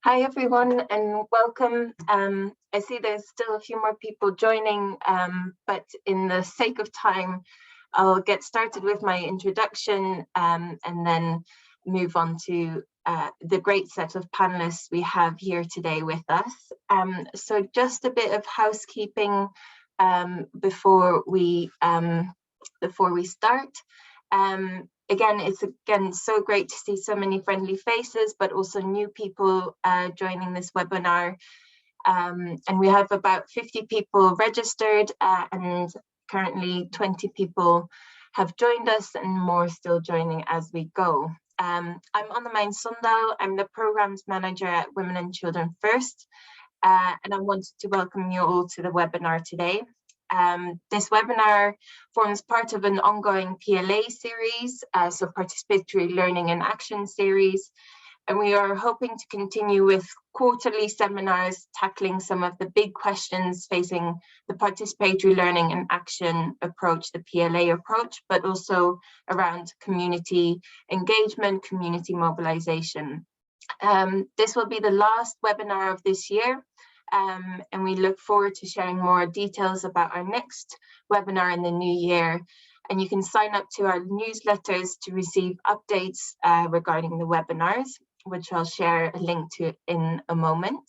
Hi everyone and welcome. I see there's still a few more people joining, but in the sake of time, I'll get started with my introduction and then move on to the great set of panelists we have here today with us. So just a bit of housekeeping before we start. Again, it's so great to see so many friendly faces, but also new people joining this webinar. And we have about 50 people registered and currently 20 people have joined us and more still joining as we go. I'm Anne Sundal. I'm the Programs Manager at Women and Children First. And I wanted to welcome you all to the webinar today. This webinar forms part of an ongoing PLA series, so Participatory Learning and Action series, and we are hoping to continue with quarterly seminars tackling some of the big questions facing the Participatory Learning and Action approach, the PLA approach, but also around community engagement, community mobilization. This will be the last webinar of this year. And we look forward to sharing more details about our next webinar in the new year. And you can sign up to our newsletters to receive updates regarding the webinars, which I'll share a link to in a moment.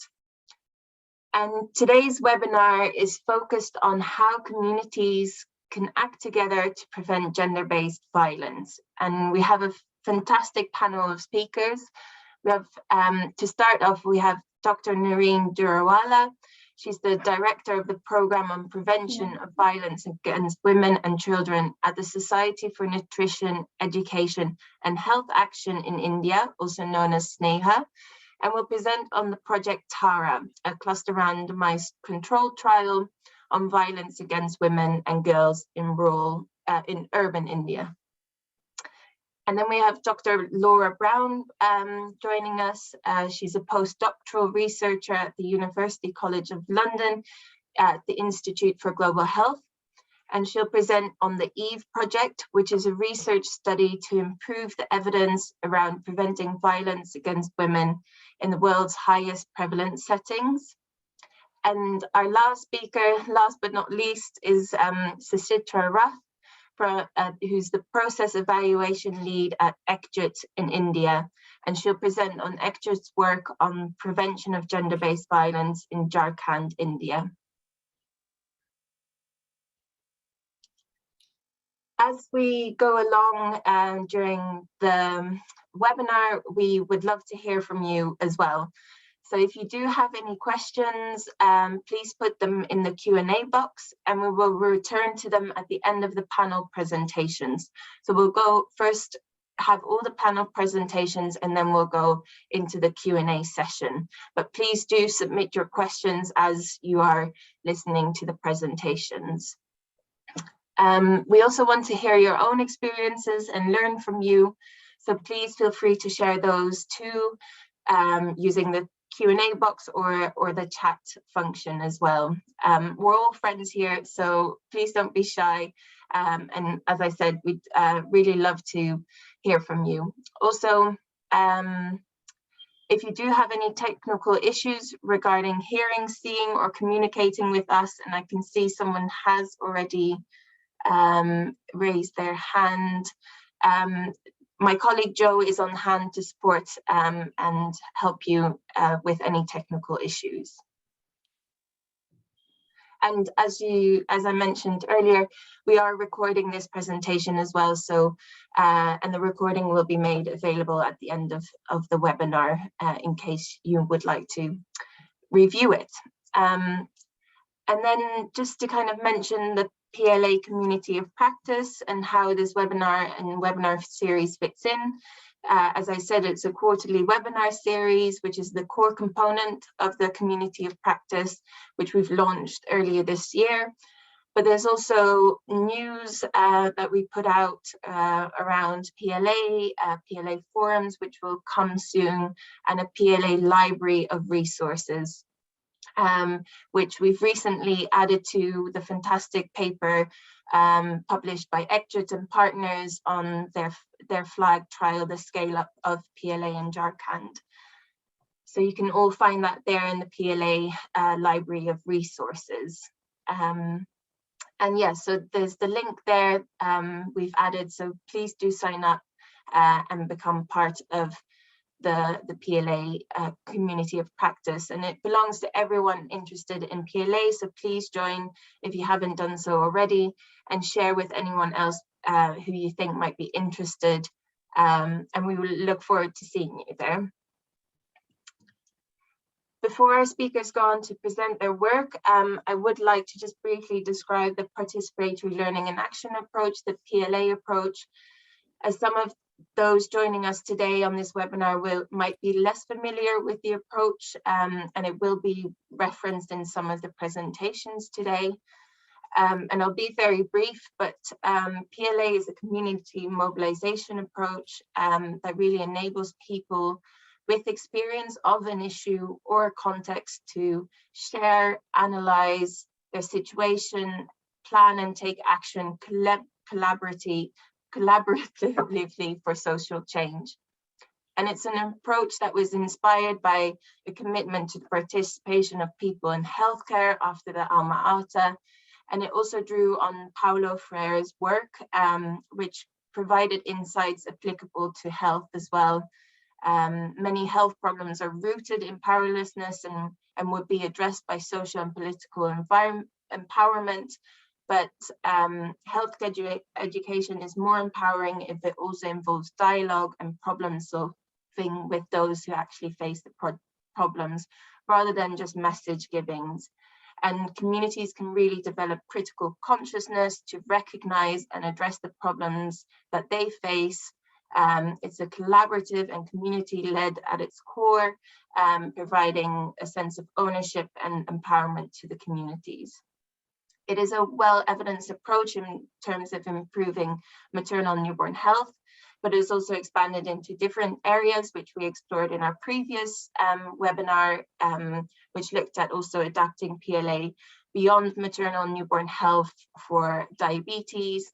And today's webinar is focused on how communities can act together to prevent gender-based violence. And we have a fantastic panel of speakers. We have, to start off, we have Dr. Nayreen Daruwalla. She's the Director of the Programme on Prevention of Violence Against Women and Children at the Society for Nutrition, Education and Health Action in India, also known as SNEHA, and will present on the Project Tara, a cluster randomised controlled trial on violence against women and girls in urban India. And then we have Dr. Laura Brown joining us. She's a postdoctoral researcher at the University College of London at the Institute for Global Health. And she'll present on the EVE project, which is a research study to improve the evidence around preventing violence against women in the world's highest prevalence settings. And our last speaker, last but not least, is Suchitra Rath, who's the process evaluation lead at Ekjut in India, and she'll present on Ekjut's work on prevention of gender-based violence in Jharkhand, India. As we go along during the webinar, we would love to hear from you as well. So if you do have any questions, please put them in the Q&A box and we will return to them at the end of the panel presentations. So we'll go first, have all the panel presentations, and then we'll go into the Q&A session. But please do submit your questions as you are listening to the presentations. We also want to hear your own experiences and learn from you. So please feel free to share those too, using the Q&A box or the chat function as well. We're all friends here, so please don't be shy. And as I said, we'd really love to hear from you. Also, if you do have any technical issues regarding hearing, seeing, or communicating with us, and I can see someone has already raised their hand, my colleague Joe is on hand to support and help you with any technical issues. And as I mentioned earlier, we are recording this presentation as well. So, and the recording will be made available at the end of the webinar in case you would like to review it. And then just to kind of mention the PLA community of practice and how this webinar and webinar series fits in. As I said, it's a quarterly webinar series, which is the core component of the community of practice, which we've launched earlier this year. But there's also news that we put out around PLA, PLA forums, which will come soon, and a PLA library of resources, which we've recently added to the fantastic paper published by Ekjut and partners on their flag trial, the scale up of PLA in Jharkhand. So you can all find that there in the PLA library of resources. And yeah, so there's the link there we've added, so please do sign up and become part of the PLA community of practice, and it belongs to everyone interested in PLA, so please join if you haven't done so already, and share with anyone else who you think might be interested, and we will look forward to seeing you there. Before our speakers go on to present their work, I would like to just briefly describe the Participatory Learning and Action approach, the PLA approach, as some of those joining us today on this webinar might be less familiar with the approach, and it will be referenced in some of the presentations today. And I'll be very brief, but PLA is a community mobilization approach that really enables people with experience of an issue or context to share, analyze their situation, plan and take action collaboratively for social change. And it's an approach that was inspired by the commitment to the participation of people in healthcare after the Alma Ata. And it also drew on Paulo Freire's work, which provided insights applicable to health as well. Many health problems are rooted in powerlessness and would be addressed by social and political empowerment. But health education is more empowering if it also involves dialogue and problem solving with those who actually face the problems, rather than just message givings. And communities can really develop critical consciousness to recognize and address the problems that they face. It's a collaborative and community-led at its core, providing a sense of ownership and empowerment to the communities. It is a well-evidenced approach in terms of improving maternal and newborn health, but it is also expanded into different areas, which we explored in our previous webinar, which looked at also adapting PLA beyond maternal and newborn health for diabetes,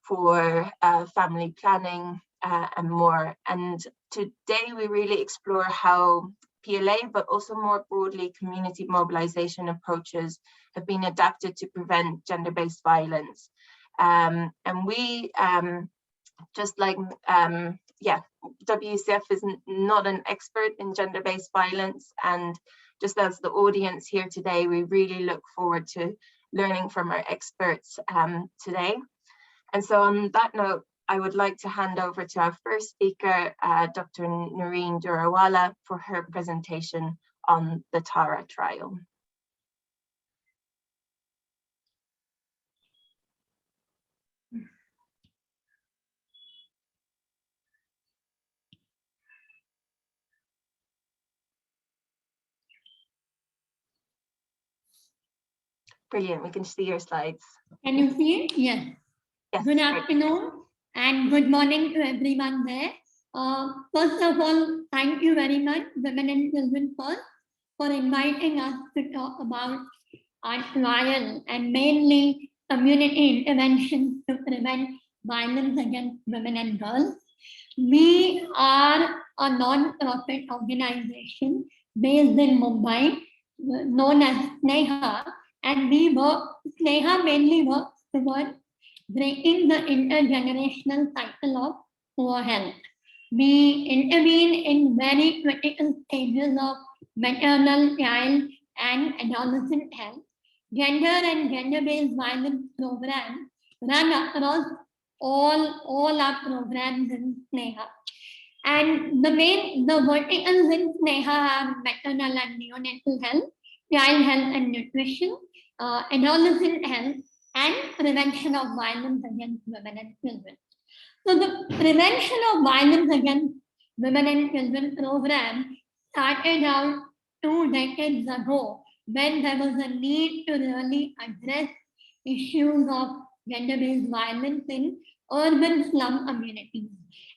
for family planning, and more. And today we really explore how PLA, but also more broadly community mobilization approaches have been adapted to prevent gender-based violence. And we, just like, WCF is not an expert in gender-based violence, and just as the audience here today, we really look forward to learning from our experts today. And so on that note, I would like to hand over to our first speaker, Dr. Nayreen Daruwalla, for her presentation on the TARA trial. Brilliant, we can see your slides. Can you see it? Yes. Yes. Good afternoon and good morning to everyone there. First of all, thank you very much, Women and Children First, for inviting us to talk about our trial and mainly community interventions to prevent violence against women and girls. We are a non-profit organization based in Mumbai, known as SNEHA, and SNEHA mainly works towards breaking the intergenerational cycle of poor health. We intervene in very critical stages of maternal, child, and adolescent health. Gender and gender-based violence programs run across all our programs in SNEHA. And the verticals in SNEHA are maternal and neonatal health, child health and nutrition, adolescent health, and prevention of violence against women and children. So the prevention of violence against women and children program started out 2 decades ago, when there was a need to really address issues of gender-based violence in urban slum communities.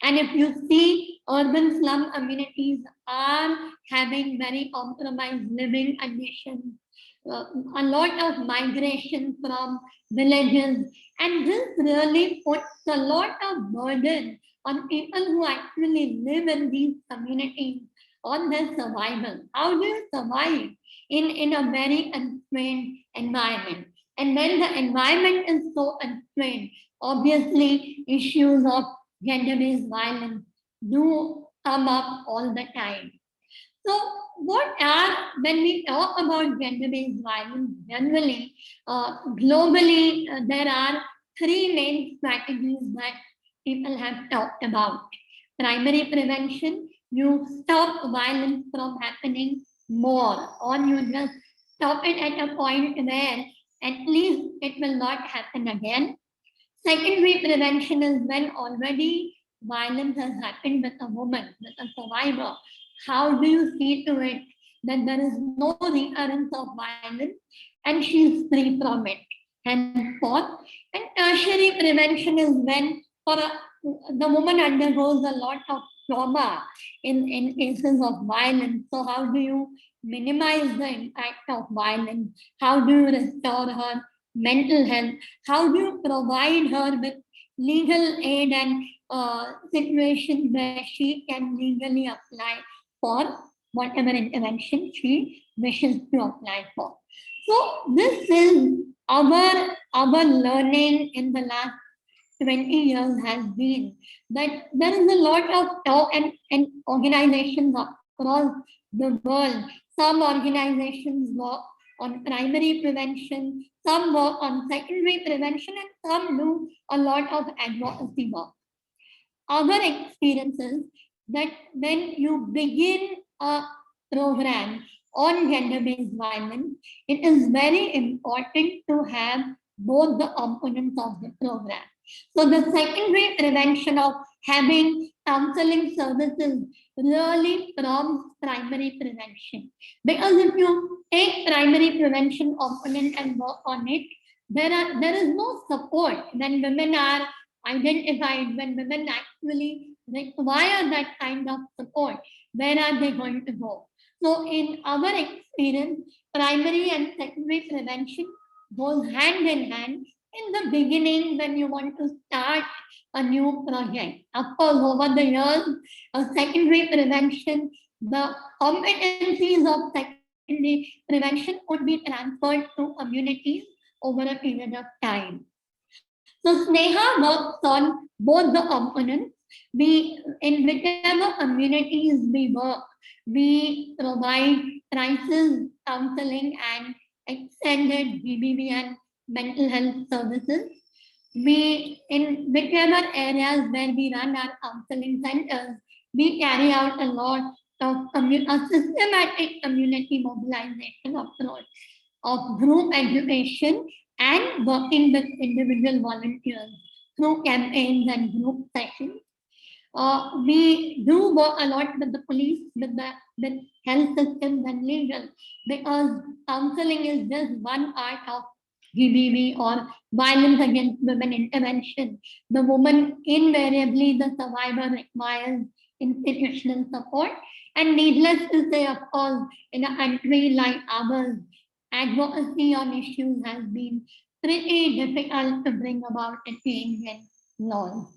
And if you see, urban slum communities are having very compromised living conditions, a lot of migration from villages, and this really puts a lot of burden on people who actually live in these communities on their survival. How do you survive in a very untrained environment? And when the environment is so untrained, obviously issues of gender-based violence do come up all the time. So when we talk about gender-based violence, generally, globally, there are three main strategies that people have talked about. Primary prevention, you stop violence from happening more, or you just stop it at a point where at least it will not happen again. Secondary prevention is when already violence has happened with a woman, with a survivor. How do you see to it that there is no recurrence of violence and she is free from it? Henceforth, and tertiary prevention is when the woman undergoes a lot of trauma in cases of violence. So how do you minimize the impact of violence? How do you restore her mental health? How do you provide her with legal aid and situations where she can legally apply for whatever intervention she wishes to apply for? So this is our learning in the last 20 years has been that there is a lot of talk and organizations across the world. Some organizations work on primary prevention, some work on secondary prevention, and some do a lot of advocacy work. Our experience is that when you begin a program on gender-based violence, it is very important to have both the components of the program. So the secondary prevention of having counseling services really prompts primary prevention. Because if you take primary prevention component and work on it, there is no support when women are identified, when women actually require that kind of support. Where are they going to go? So in our experience, primary and secondary prevention goes hand in hand. In the beginning, when you want to start a new project, of course, over the years, secondary prevention, the competencies of secondary prevention could be transferred to communities over a period of time. So Sneha works on both the components. In whichever communities we work, we provide crisis counseling and extended GBV and mental health services. In whichever areas where we run our counseling centers, we carry out a lot of a systematic community mobilization approach of group education and working with individual volunteers through campaigns and group sessions. We do work a lot with the police, with health systems and legal, because counseling is just one part of GBV or violence against women intervention. The woman, invariably, the survivor requires institutional support. And needless to say, of course, in a country like ours, advocacy on issues has been pretty difficult to bring about a change in laws.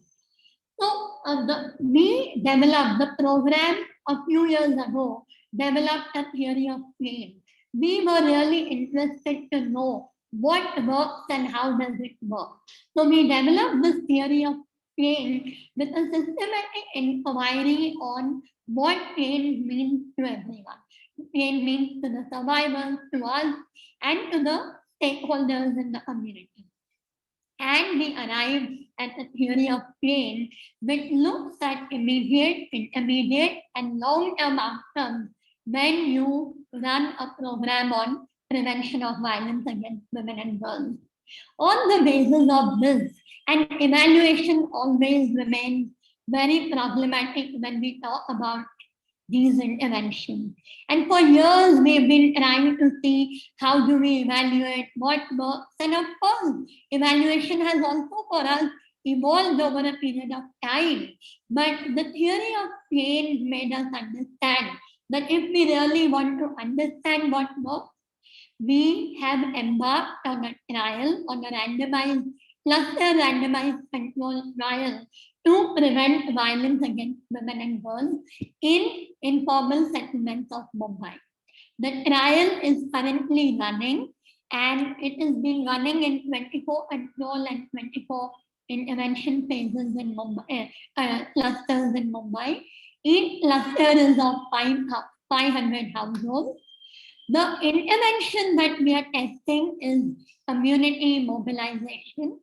So we developed the program a few years ago, developed a theory of pain. We were really interested to know what works and how does it work. So we developed this theory of pain with a systematic inquiry on what pain means to everyone. Pain means to the survivors, to us, and to the stakeholders in the community. And we arrived at a theory of pain which looks at immediate, intermediate, and long-term outcomes when you run a program on prevention of violence against women and girls. On the basis of this, and evaluation always remains very problematic when we talk about these interventions. And for years, we've been trying to see how do we evaluate what works. And of course, evaluation has also for us evolved over a period of time. But the theory of pain made us understand that if we really want to understand what works, we have embarked on a trial, on a randomized control trial to prevent violence against women and girls in informal settlements of Mumbai. The trial is currently running, and it is being running in 24 control and 24 intervention phases in Mumbai, clusters in Mumbai. Each cluster is of 500 households. The intervention that we are testing is community mobilization.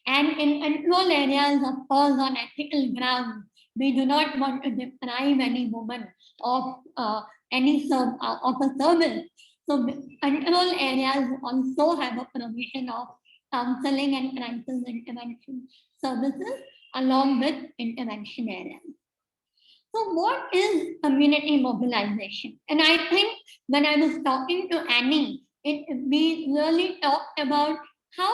And in control areas, of course, on ethical grounds, we do not want to deprive any woman of any of a service. So control areas also have a provision of counseling and crisis intervention services along with intervention areas. So what is community mobilization? And I think when I was talking to Annie, we really talked about how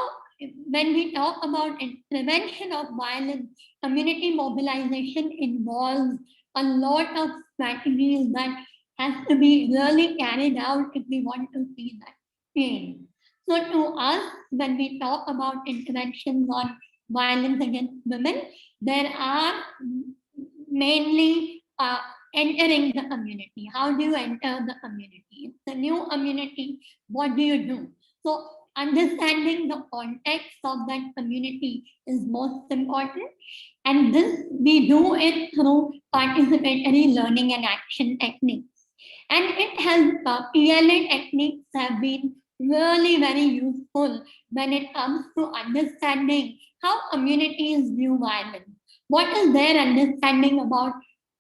when we talk about prevention of violence, community mobilization involves a lot of strategies that has to be really carried out if we want to see that change. So to us, when we talk about interventions on violence against women, there are mainly entering the community. How do you enter the community? It's a new community. What do you do? So understanding the context of that community is most important. And this, we do it through participatory learning and action techniques. And it has, PLA techniques have been really very useful when it comes to understanding how communities view violence. What is their understanding about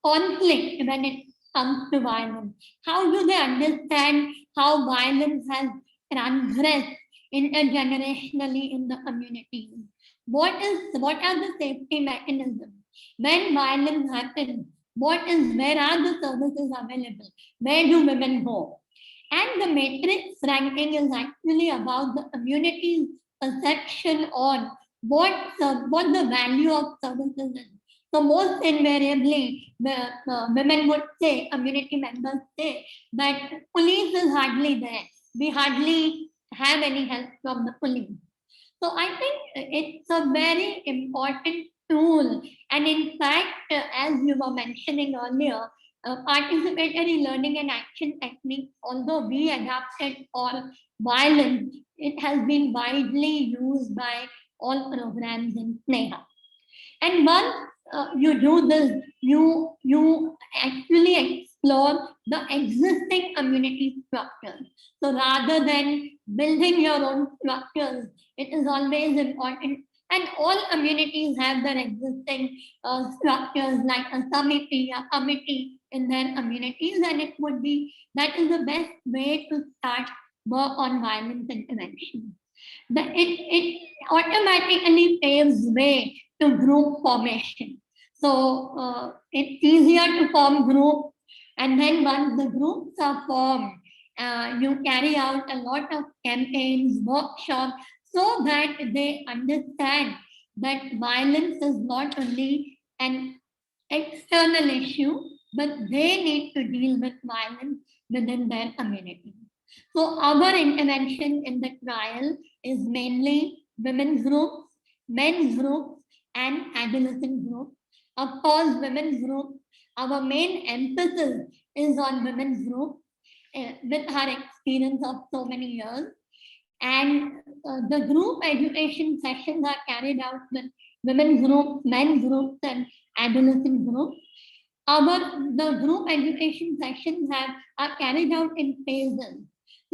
conflict when it comes to violence? How do they understand how violence has transgressed intergenerationally in the community? What are the safety mechanisms? When violence happens, where are the services available? Where do women go? And the matrix ranking is actually about the community's perception on what the value of services is. So most invariably, the women would say, community members say, that police is hardly there. We hardly have any help from the police. So I think it's a very important tool. And in fact, as you were mentioning earlier, participatory learning and action techniques, although we adapted for violence, it has been widely used by all programs in SNEHA. And once you do this, you actually explore the existing community structures. So rather than building your own structures, it is always important. And all communities have their existing structures like a committee in their communities, and it would be, that is the best way to start work on violence intervention. It automatically paves way to group formation. So it's easier to form groups, and then once the groups are formed, you carry out a lot of campaigns, workshops, so that they understand that violence is not only an external issue, but they need to deal with violence within their community. So our intervention in the trial is mainly women's groups, men's groups, and adolescent groups. Of course, women's groups, our main emphasis is on women's groups with our experience of so many years. And the group education sessions are carried out with women's groups, men's groups, and adolescent groups. The group education sessions are carried out in phases.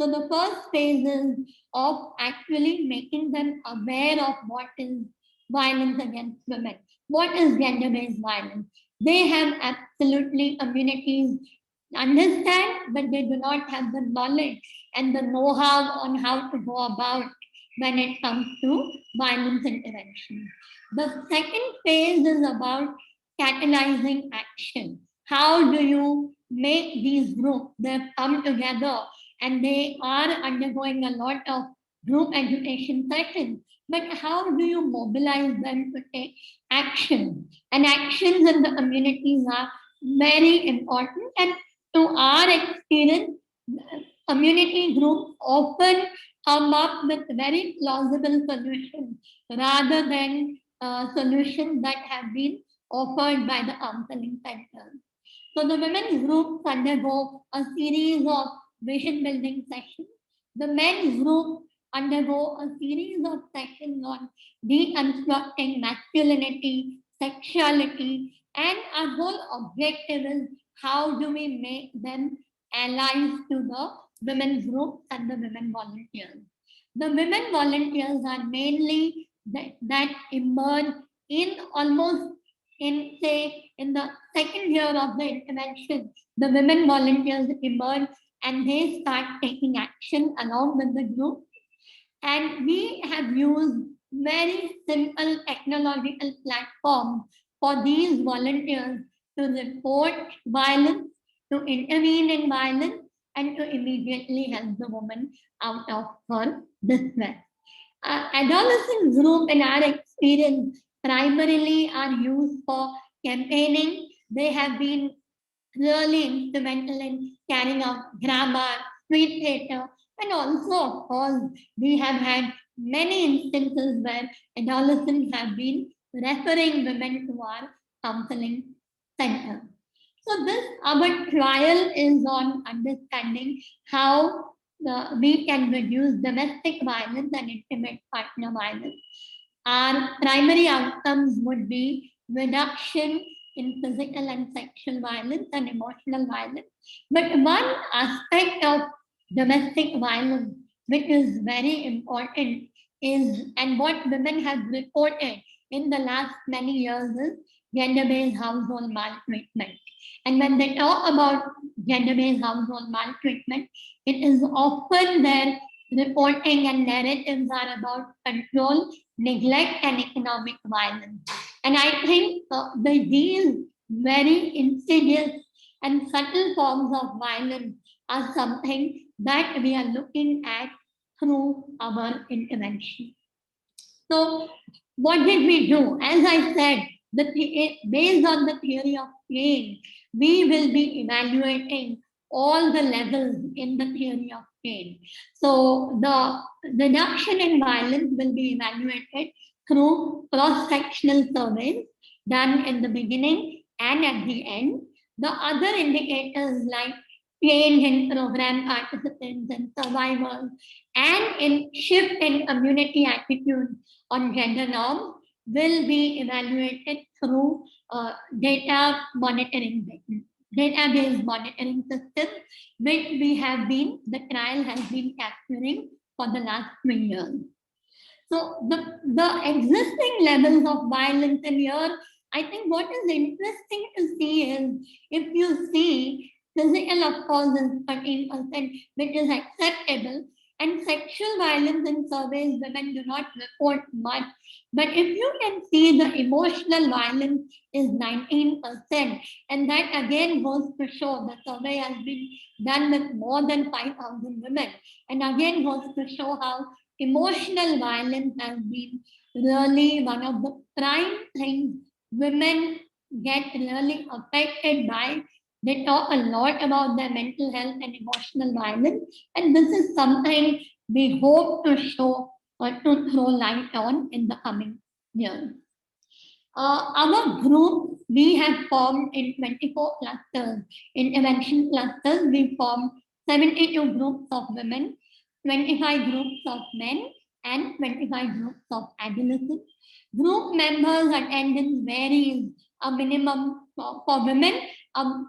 So the first phase is of actually making them aware of what is violence against women. What is gender-based violence? They have absolutely, communities understand, but they do not have the knowledge and the know-how on how to go about when it comes to violence intervention. The second phase is about catalyzing action. How do you make these groups? They've come together and they are undergoing a lot of group education sessions. But how do you mobilize them to take action? And actions in the communities are very important. And to our experience, community groups often come up with very plausible solutions rather than solutions that have been offered by the counseling centers. So the women's groups undergo a series of vision building sessions. The men's group undergo a series of sessions on deconstructing masculinity, sexuality, and our whole objective is how do we make them allies to the women's groups and the women volunteers. The women volunteers are mainly that emerge in almost in say in the second year of the intervention. The women volunteers emerge and they start taking action along with the group. And we have used very simple technological platforms for these volunteers to report violence, to intervene in violence, and to immediately help the woman out of her distress. Adolescent group, in our experience, primarily are used for campaigning. They have been really instrumental in carrying out drama, street theatre, and also, of course, we have had many instances where adolescents have been referring women to our counseling center. So this, our trial is on understanding how we can reduce domestic violence and intimate partner violence. Our primary outcomes would be reduction in physical and sexual violence and emotional violence. But one aspect of domestic violence, which is very important, is, and what women have reported in the last many years, is gender-based household maltreatment. And when they talk about gender-based household maltreatment, it is often their reporting and narratives are about control, neglect, and economic violence. And I think these very insidious and subtle forms of violence are something that we are looking at through our intervention. So what did we do? As I said, based on the theory of pain, we will be evaluating all the levels in the theory of pain. So the reduction in violence will be evaluated through cross-sectional surveys done in the beginning and at the end. The other indicators like change in program participants and survivors and in shift in community attitude on gender norms will be evaluated through data monitoring, database monitoring system, which the trial has been capturing for the last 3 years. So the existing levels of violence in here, I think what is interesting to see is, if you see physical, of course, is 13%, which is acceptable, and sexual violence in surveys, women do not report much. But if you can see, the emotional violence is 19%, and that again goes to show the survey has been done with more than 5,000 women, and again goes to show how emotional violence has been really one of the prime things women get really affected by. They talk a lot about their mental health and emotional violence, and this is something we hope to show or to throw light on in the coming years. Our group, we have formed in 24 clusters, intervention clusters. We formed 72 groups of women, 25 groups of men, and 25 groups of adolescents. Group members' attendance varies a minimum for women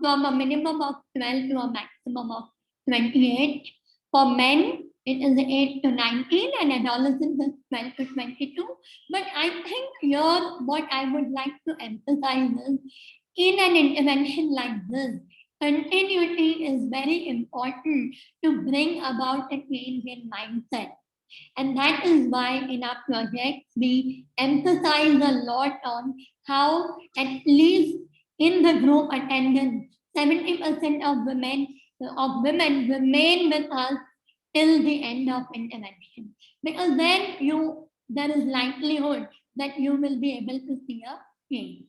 from a minimum of 12 to a maximum of 28. For men, it is 8 to 19, and adolescents is 12 to 22. But I think here what I would like to emphasize is, in an intervention like this, continuity is very important to bring about a change in mindset. And that is why in our projects, we emphasize a lot on how, at least in the group attendance, 70% of women remain with us till the end of intervention. Because then there is likelihood that you will be able to see a change.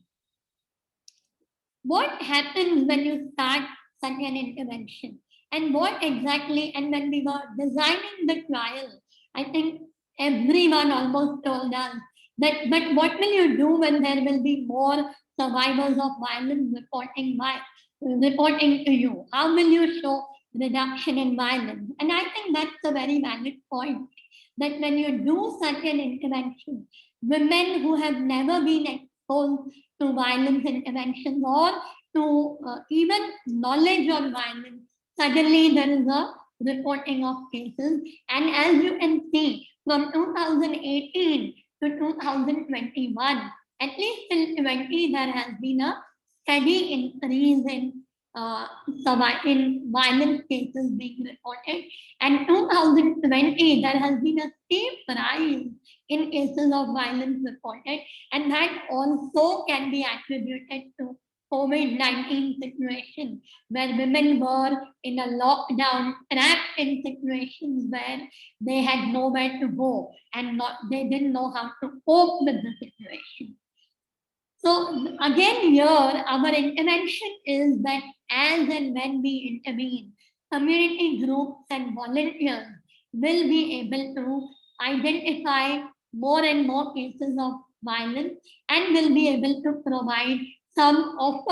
What happens when you start such an intervention? And what exactly, and when we were designing the trial, I think everyone almost told us that, but what will you do when there will be more survivors of violence reporting reporting to you? How will you show reduction in violence? And I think that's a very valid point, that when you do such an intervention, women who have never been exposed to violence interventions or to even knowledge of violence, suddenly there is a reporting of cases. And as you can see, from 2018 to 2021, at least till 20, there has been a steady increase in violent cases being reported. And 2020, there has been a steep rise in cases of violence reported, and that also can be attributed to COVID-19 situation, where women were in a lockdown, trapped in situations where they had nowhere to go and they didn't know how to cope with the situation. So again, here our intervention is that as and when we intervene, community groups and volunteers will be able to identify more and more cases of violence and will be able to provide some or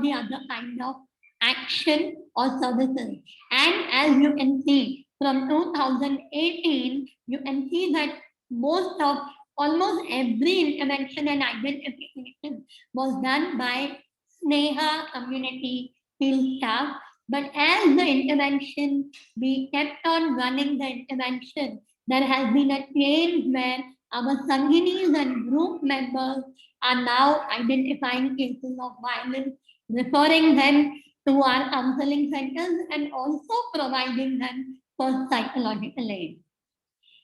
the other kind of action or services. And as you can see, from 2018, you can see that almost every intervention and identification was done by Sneha community field staff. But as the intervention, we kept on running the intervention, there has been a change where our Sanginis and group members are now identifying cases of violence, referring them to our counseling centers and also providing them for psychological aid.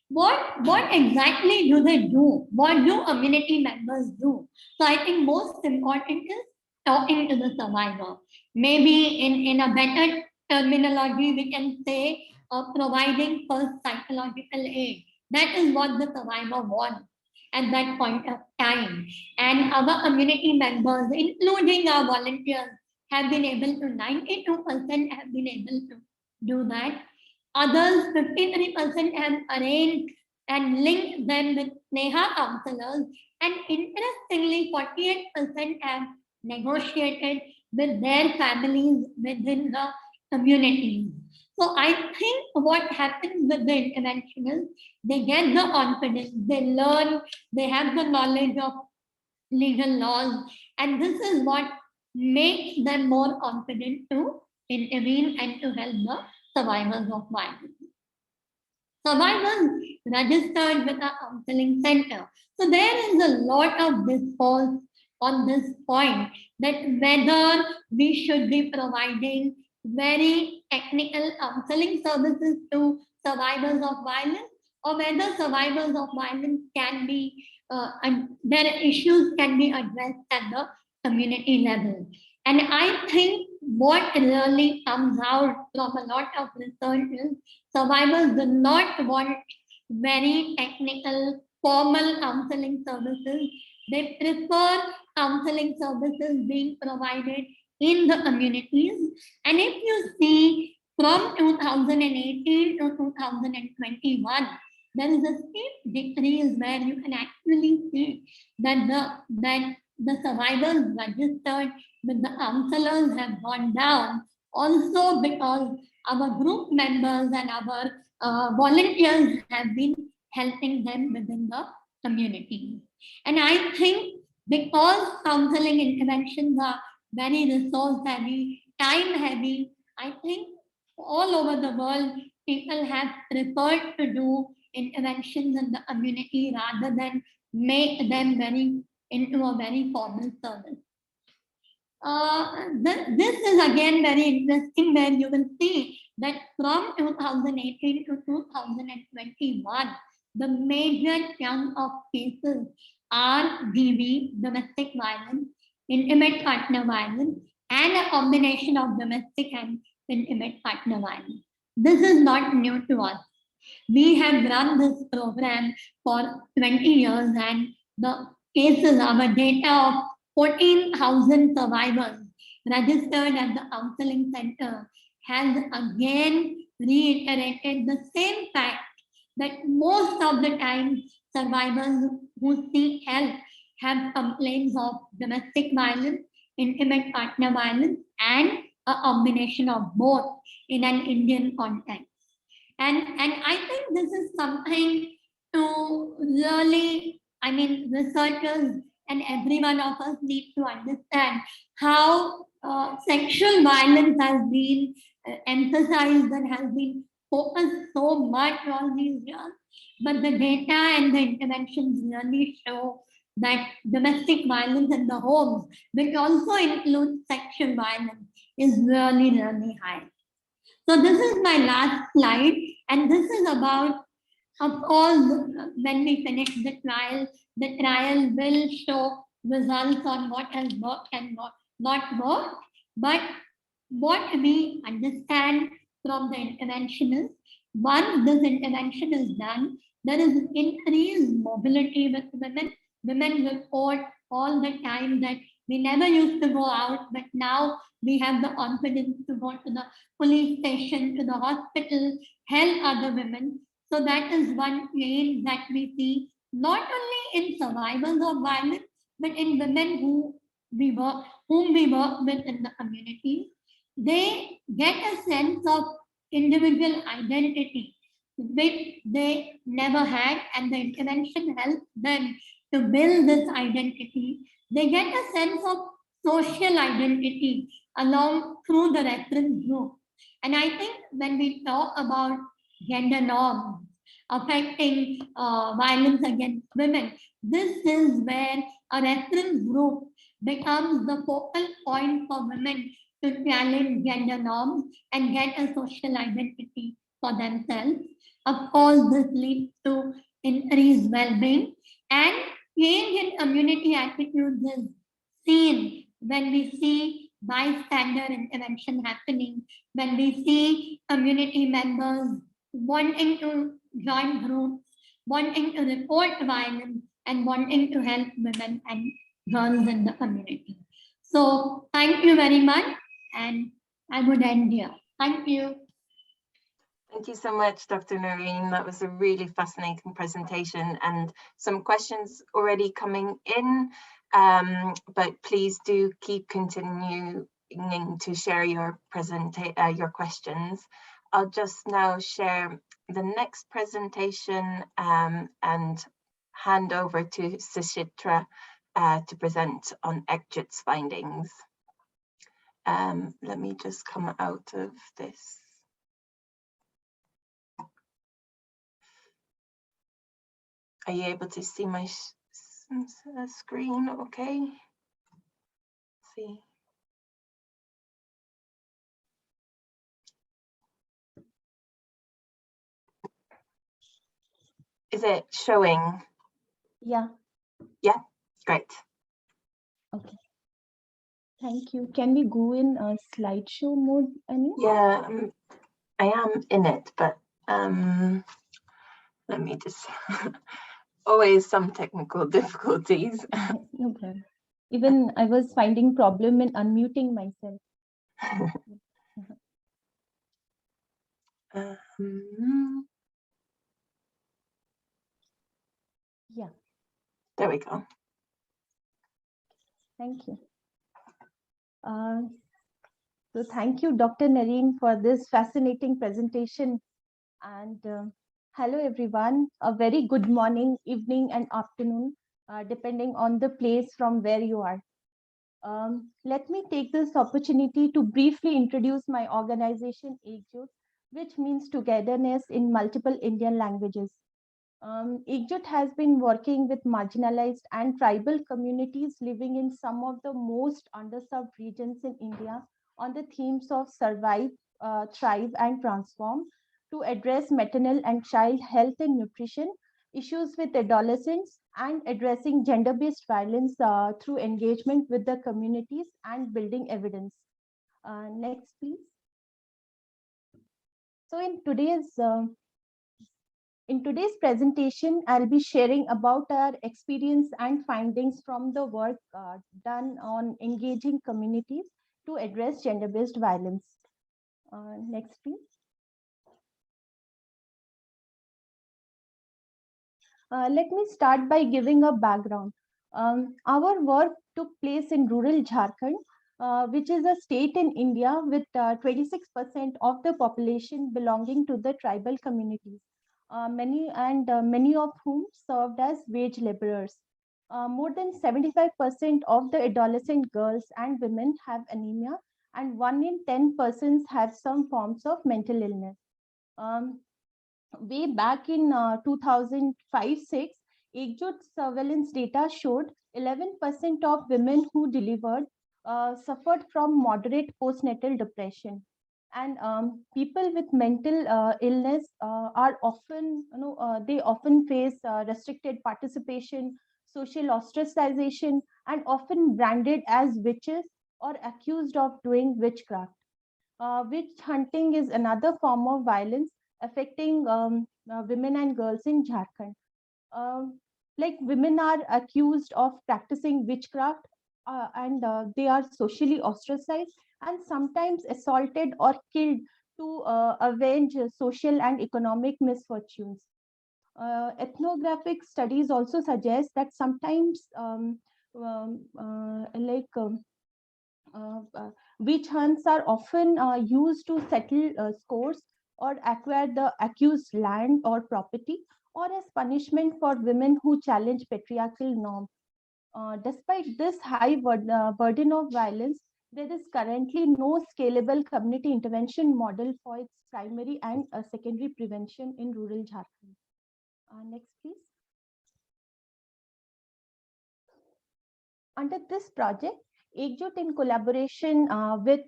What exactly do they do? What do community members do? So I think most important is talking to the survivor. Maybe in a better terminology, we can say providing first psychological aid. That is what the survivor wants at that point of time. And our community members, including our volunteers, have been able to, 92% have been able to do that. Others, 53% have arranged and linked them with Sneha counselors. And interestingly, 48% have negotiated with their families within the community. So I think what happens with the intervention is they get the confidence, they learn, they have the knowledge of legal laws, and this is what makes them more confident to intervene and to help the survivors of violence. Survivors registered with a counseling center. So there is a lot of discourse on this point, that whether we should be providing very technical counseling services to survivors of violence, or whether survivors of violence can be, their issues can be addressed at the community level. And I think what really comes out from a lot of research is survivors do not want very technical, formal counseling services. They prefer counseling services being provided in the communities. And if you see from 2018 to 2021, there is a steep decrease where you can actually see that the survivors registered with the counselors have gone down, also because our group members and our volunteers have been helping them within the community. And I think because counseling interventions are very resource heavy, time heavy, I think all over the world, people have preferred to do interventions in the community rather than make them into a very formal service. This is again very interesting, where you will see that from 2018 to 2021, the major chunk of cases are DV, domestic violence, intimate partner violence, and a combination of domestic and intimate partner violence. This is not new to us. We have run this program for 20 years, and the cases, our data of 14,000 survivors registered at the counseling center has again reiterated the same fact, that most of the time survivors who seek help have complaints of domestic violence, intimate partner violence and a combination of both in an Indian context. And I think this is something to really, I mean, researchers and every one of us need to understand how sexual violence has been emphasized and has been focused so much all these years. But the data and the interventions really show that domestic violence in the homes, which also includes sexual violence, is really, really high. So this is my last slide, and this is about, of course, when we finish the trial will show results on what has worked and not worked. But what we understand from the intervention is, once this intervention is done, there is increased mobility with women. Women report all the time that we never used to go out, but now we have the confidence to go to the police station, to the hospital, help other women. So that is one change that we see, not only in survivors of violence, but in women whom we work with in the community. They get a sense of individual identity, which they never had, and the intervention helps them to build this identity. They get a sense of social identity along through the reference group. And I think when we talk about gender norms affecting violence against women, this is where a reference group becomes the focal point for women to challenge gender norms and get a social identity for themselves. Of course, this leads to increased well-being, and change in community attitudes is seen when we see bystander intervention happening, when we see community members wanting to join groups, wanting to report violence, and wanting to help women and girls in the community. So thank you very much, and I would end here. Thank you. Thank you so much, Dr. Nayreen. That was a really fascinating presentation, and some questions already coming in, but please do keep continuing to share your questions. I'll just now share the next presentation and hand over to Suchitra to present on Ekjut's findings. Let me just come out of this. Are you able to see my screen? Okay. Let's see. Is it showing? Yeah. Yeah, great. Okay. Thank you. Can we go in slideshow mode, Anu? Yeah, I am in it, but let me just, always some technical difficulties. No problem. Even I was finding problem in unmuting myself. Yeah. There we go. Thank you. So thank you, Dr. Nayreen, for this fascinating presentation. And hello, everyone. A very good morning, evening, and afternoon, depending on the place from where you are. Let me take this opportunity to briefly introduce my organization, Ekjut, which means togetherness in multiple Indian languages. Ekjut has been working with marginalized and tribal communities living in some of the most underserved regions in India on the themes of survive, thrive, and transform to address maternal and child health and nutrition, issues with adolescents, and addressing gender-based violence through engagement with the communities and building evidence. Next, please. So in today's presentation, I'll be sharing about our experience and findings from the work done on engaging communities to address gender-based violence. Next, please. Let me start by giving a background. Our work took place in rural Jharkhand, which is a state in India with 26% of the population belonging to the tribal communities, many of whom served as wage laborers. More than 75% of the adolescent girls and women have anemia, and 1 in 10 persons have some forms of mental illness. Um, Way back in 2005-6, Ekjut surveillance data showed 11% of women who delivered suffered from moderate postnatal depression. And people with mental illness are often, they often face restricted participation, social ostracization, and often branded as witches or accused of doing witchcraft. Witch hunting is another form of violence affecting women and girls in Jharkhand. Like women are accused of practicing witchcraft and they are socially ostracized and sometimes assaulted or killed to avenge social and economic misfortunes. Ethnographic studies also suggest that sometimes witch hunts are often used to settle scores or acquire the accused's land or property, or as punishment for women who challenge patriarchal norms. Despite this high burden of violence, there is currently no scalable community intervention model for its primary and secondary prevention in rural Jharkhand. Next, please. Under this project, Ekjut in collaboration with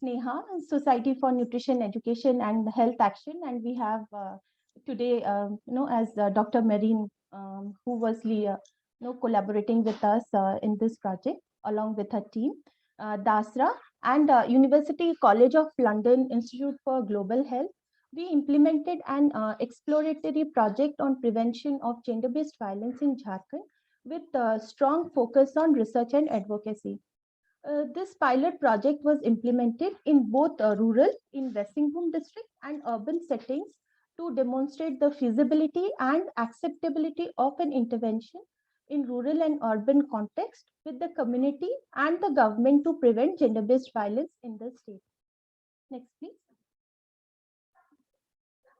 Sneha, Society for Nutrition Education and Health Action, and we have today, as Dr. Nayreen, who was collaborating with us in this project, along with her team, DASRA, and University College of London Institute for Global Health. We implemented an exploratory project on prevention of gender-based violence in Jharkhand with a strong focus on research and advocacy. This pilot project was implemented in both rural, in Westingham district, and urban settings to demonstrate the feasibility and acceptability of an intervention in rural and urban context with the community and the government to prevent gender-based violence in the state. Next, please.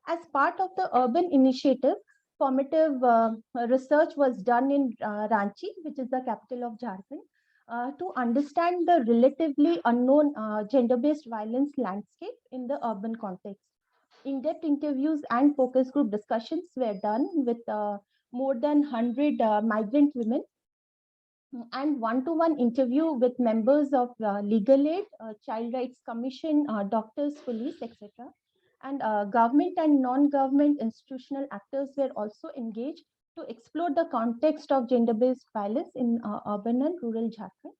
As part of the urban initiative, formative research was done in Ranchi, which is the capital of Jharkhand, to understand the relatively unknown gender-based violence landscape in the urban context. In-depth interviews and focus group discussions were done with more than 100 migrant women and one-to-one interview with members of legal aid, child rights commission, doctors, police, etc. And government and non-government institutional actors were also engaged to explore the context of gender-based violence in urban and rural Jharkhand,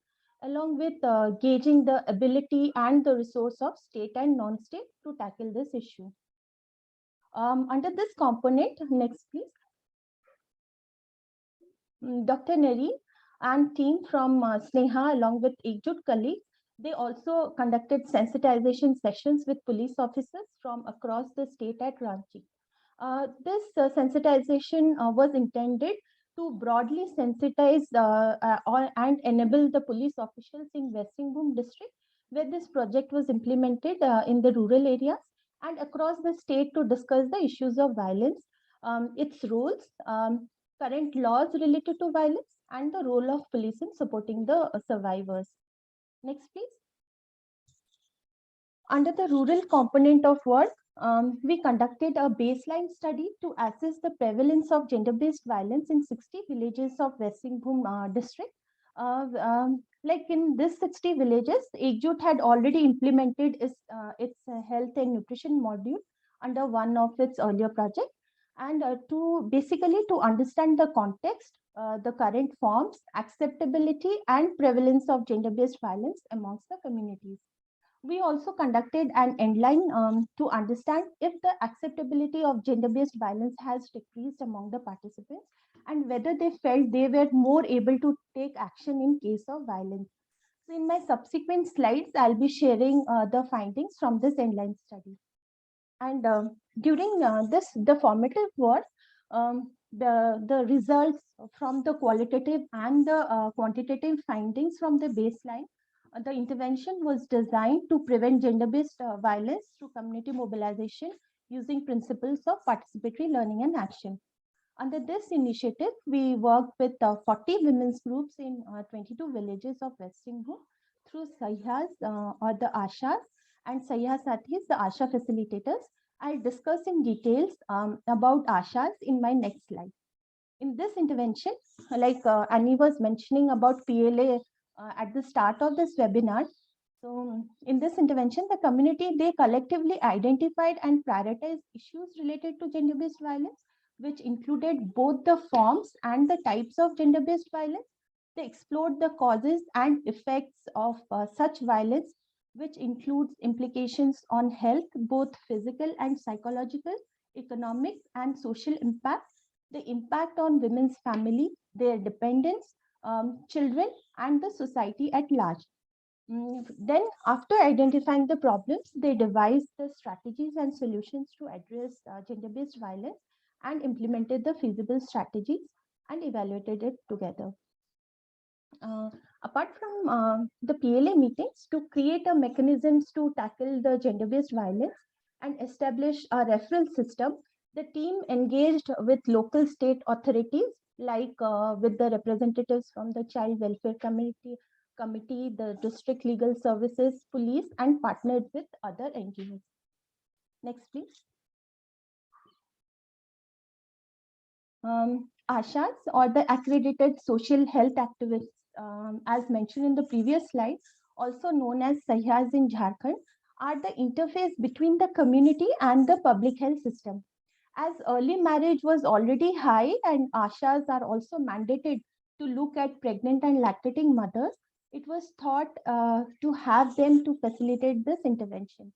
along with gauging the ability and the resource of state and non-state to tackle this issue. Under this component, next please. Dr. Nayreen and team from Sneha along with Ekjut colleagues, they also conducted sensitization sessions with police officers from across the state at Ranchi. This sensitization was intended to broadly sensitize and enable the police officials in Westingham district, where this project was implemented in the rural areas and across the state to discuss the issues of violence, its roles, current laws related to violence, and the role of police in supporting the survivors. Next, please. Under the rural component of work, we conducted a baseline study to assess the prevalence of gender-based violence in 60 villages of Westingham district. Like in this 60 villages, Ekjut had already implemented its health and nutrition module under one of its earlier projects. And to understand the context, the current forms, acceptability, and prevalence of gender-based violence amongst the communities. We also conducted an endline to understand if the acceptability of gender-based violence has decreased among the participants and whether they felt they were more able to take action in case of violence. So in my subsequent slides, I'll be sharing the findings from this endline study. And during the formative work, the results from the qualitative and the quantitative findings from the baseline The intervention was designed to prevent gender-based violence through community mobilization using principles of participatory learning and action. Under this initiative, we worked with 40 women's groups in 22 villages of West Singhu through Sahyas or the Ashas and Sahyas Sathis, the Asha facilitators. I'll discuss in details about Ashas in my next slide. In this intervention, like Annie was mentioning about PLA at the start of this webinar, so in this intervention, the community, they collectively identified and prioritized issues related to gender-based violence, which included both the forms and the types of gender-based violence. They explored the causes and effects of such violence, which includes implications on health, both physical and psychological, economic and social impact, the impact on women's family, their dependents, children, and the society at large. Then, after identifying the problems, they devised the strategies and solutions to address gender-based violence and implemented the feasible strategies and evaluated it together. Apart from the PLA meetings, to create a mechanisms to tackle the gender-based violence and establish a referral system, the team engaged with local state authorities, like with the representatives from the Child Welfare Committee, the District Legal Services, police, and partnered with other NGOs. Next, please. Ashas, or the accredited social health activists, as mentioned in the previous slide, also known as Sahyas in Jharkhand, are the interface between the community and the public health system. As early marriage was already high and Ashas are also mandated to look at pregnant and lactating mothers, it was thought to have them to facilitate this intervention.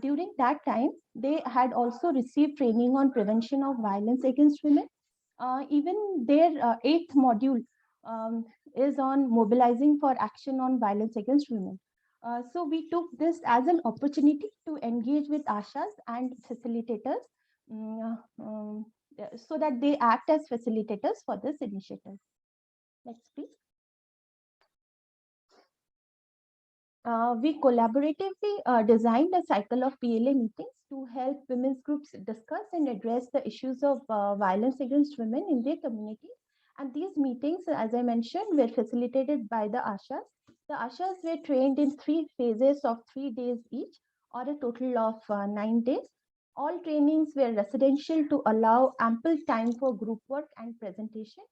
During that time, they had also received training on prevention of violence against women. Even their 8th module is on mobilizing for action on violence against women. So we took this as an opportunity to engage with Ashas and facilitators so that they act as facilitators for this initiative. Next, please. We collaboratively designed a cycle of PLA meetings to help women's groups discuss and address the issues of violence against women in their community. And these meetings, as I mentioned, were facilitated by the Ashas. The Ashas were trained in 3 phases of 3 days each, or a total of 9 days. All trainings were residential to allow ample time for group work and presentation,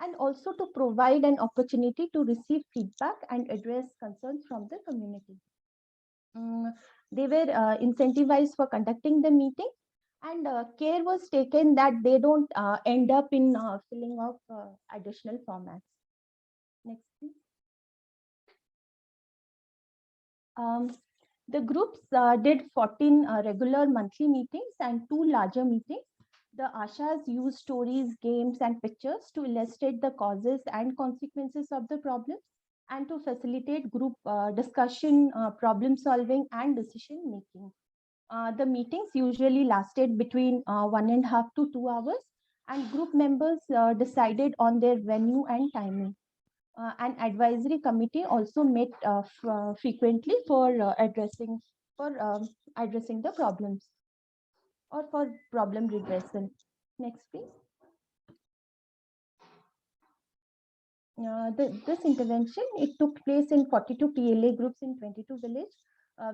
and also to provide an opportunity to receive feedback and address concerns from the community. They were incentivized for conducting the meeting, and care was taken that they don't end up in filling of additional formats. Next, please. The groups did 14 regular monthly meetings and 2 larger meetings. The Ashas used stories, games, and pictures to illustrate the causes and consequences of the problems and to facilitate group discussion, problem solving, and decision making. The meetings usually lasted between 1.5 to 2 hours, and group members decided on their venue and timing. An advisory committee also met frequently for addressing the problems or for problem redressal. Next, please. This intervention, it took place in 42 PLA groups in 22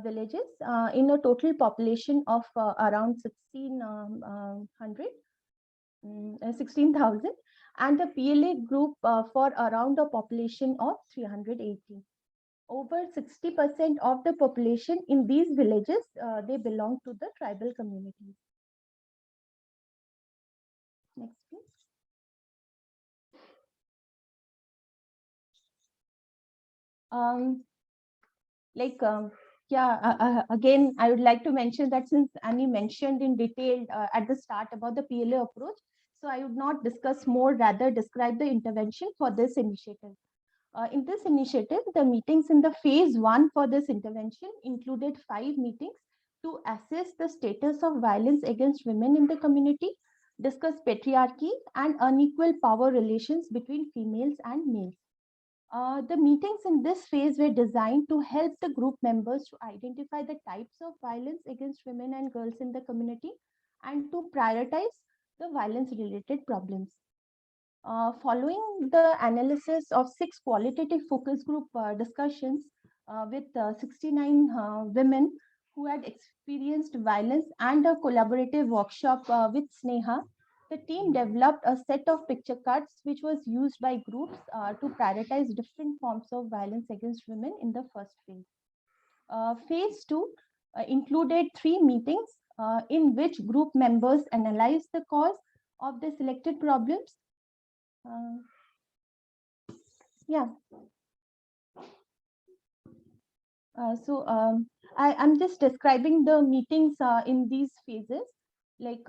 villages in a total population of around 16,000, and the PLA group for around a population of 380. Over 60% of the population in these villages, they belong to the tribal communities. Next, please. Again, I would like to mention that since Annie mentioned in detail at the start about the PLA approach, so I would not discuss more, rather describe the intervention for this initiative. In this initiative, the meetings in the phase 1 for this intervention included 5 meetings to assess the status of violence against women in the community, discuss patriarchy and unequal power relations between females and males. The meetings in this phase were designed to help the group members to identify the types of violence against women and girls in the community and to prioritize the violence related problems. Following the analysis of 6 qualitative focus group discussions with 69 women who had experienced violence and a collaborative workshop with Sneha, the team developed a set of picture cards which was used by groups to prioritize different forms of violence against women in the first phase. Phase 2 included 3 meetings in which group members analyzed the cause of the selected problems. Yeah. I'm just describing the meetings in these phases. Like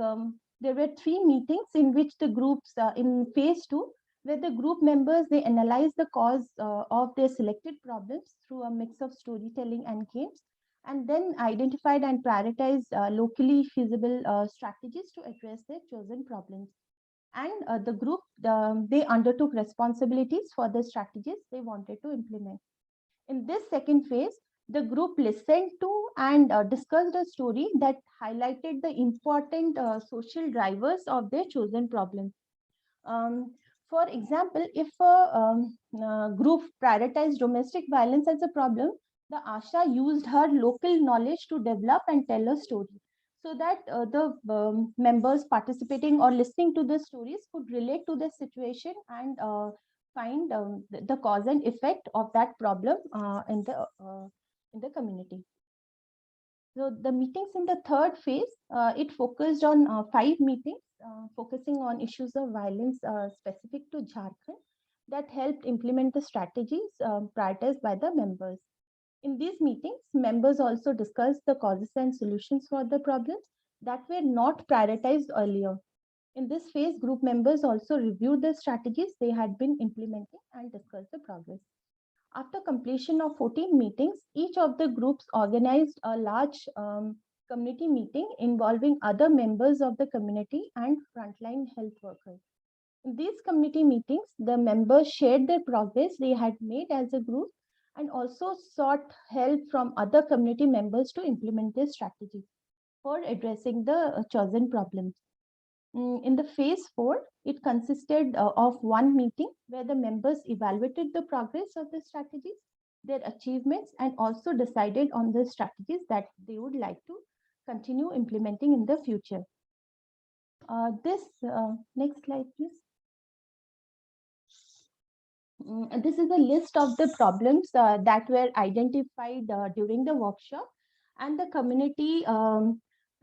there were 3 meetings in which the groups in phase 2, where the group members, they analyzed the cause of their selected problems through a mix of storytelling and games, and then identified and prioritized locally feasible strategies to address their chosen problems. And the group, they undertook responsibilities for the strategies they wanted to implement. In this second phase, the group listened to and discussed a story that highlighted the important social drivers of their chosen problem. For example, if a group prioritized domestic violence as a problem, the Asha used her local knowledge to develop and tell a story so that the members participating or listening to the stories could relate to the situation and find the cause and effect of that problem in the community. So the meetings in the third phase, it focused on 5 meetings focusing on issues of violence specific to Jharkhand that helped implement the strategies prioritized by the members. In these meetings, members also discussed the causes and solutions for the problems that were not prioritized earlier. In this phase, group members also reviewed the strategies they had been implementing and discussed the progress. After completion of 14 meetings, each of the groups organized a large community meeting involving other members of the community and frontline health workers. In these community meetings, the members shared their progress they had made as a group and also sought help from other community members to implement their strategies for addressing the chosen problems. In the phase 4, it consisted of 1 meeting where the members evaluated the progress of the strategies, their achievements, and also decided on the strategies that they would like to continue implementing in the future. Next slide, please. This is a list of the problems that were identified during the workshop, and the community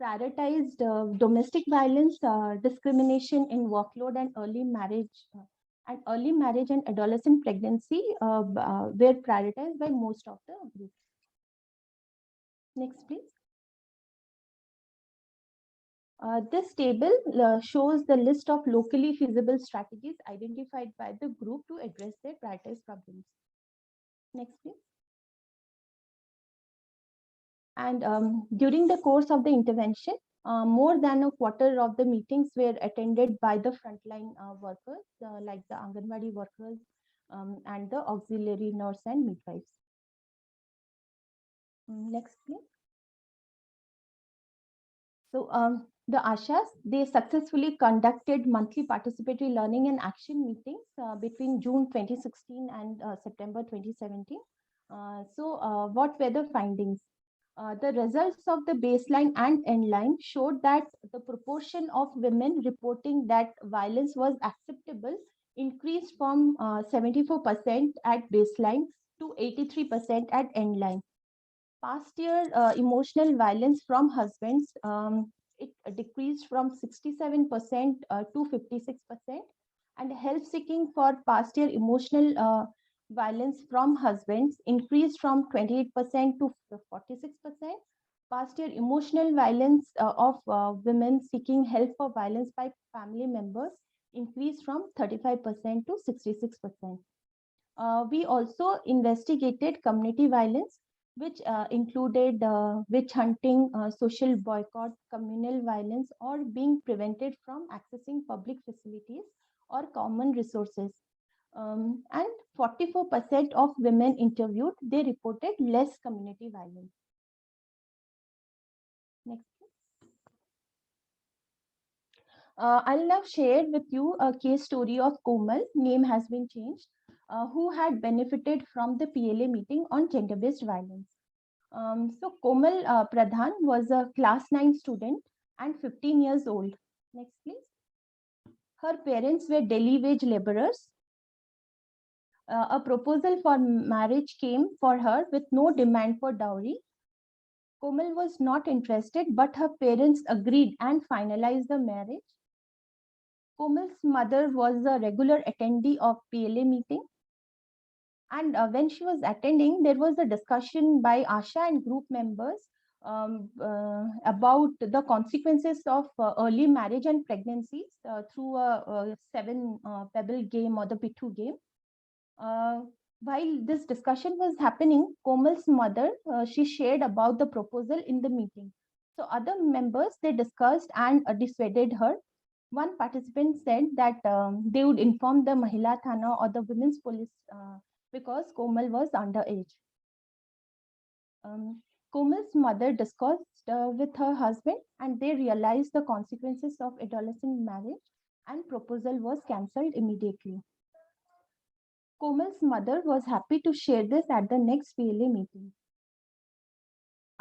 prioritized domestic violence, discrimination in workload, and early marriage and adolescent pregnancy were prioritized by most of the groups. Next, please. This table shows the list of locally feasible strategies identified by the group to address their prioritized problems. Next, please. And during the course of the intervention, more than a quarter of the meetings were attended by the frontline workers, like the Anganwadi workers and the auxiliary nurse and midwives. Next, please. So the Ashas, they successfully conducted monthly participatory learning and action meetings between June 2016 and September 2017. What were the findings? The results of the baseline and endline showed that the proportion of women reporting that violence was acceptable increased from 74% at baseline to 83% at endline. Past year emotional violence from husbands, it decreased from 67% to 56%, and help seeking for past year emotional violence from husbands increased from 28% to 46%. Past year emotional violence of women seeking help for violence by family members increased from 35% to 66%. We also investigated community violence, which included witch hunting, social boycott, communal violence, or being prevented from accessing public facilities or common resources. And 44% of women interviewed, they reported less community violence. Next. I'll now share with you a case story of Komal, name has been changed, who had benefited from the PLA meeting on gender-based violence. So Komal Pradhan was a class 9 student and 15 years old. Next, please. Her parents were daily wage laborers. A proposal for marriage came for her with no demand for dowry. Komal was not interested, but her parents agreed and finalized the marriage. Komal's mother was a regular attendee of PLA meeting. And when she was attending, there was a discussion by Asha and group members about the consequences of early marriage and pregnancies through a 7 pebble game or the Pithu game. While this discussion was happening, Komal's mother, she shared about the proposal in the meeting. So other members, they discussed and dissuaded her. One participant said that they would inform the Mahila Thana or the women's police because Komal was underage. Komal's mother discussed with her husband and they realized the consequences of adolescent marriage and proposal was cancelled immediately. Komal's mother was happy to share this at the next PLA meeting.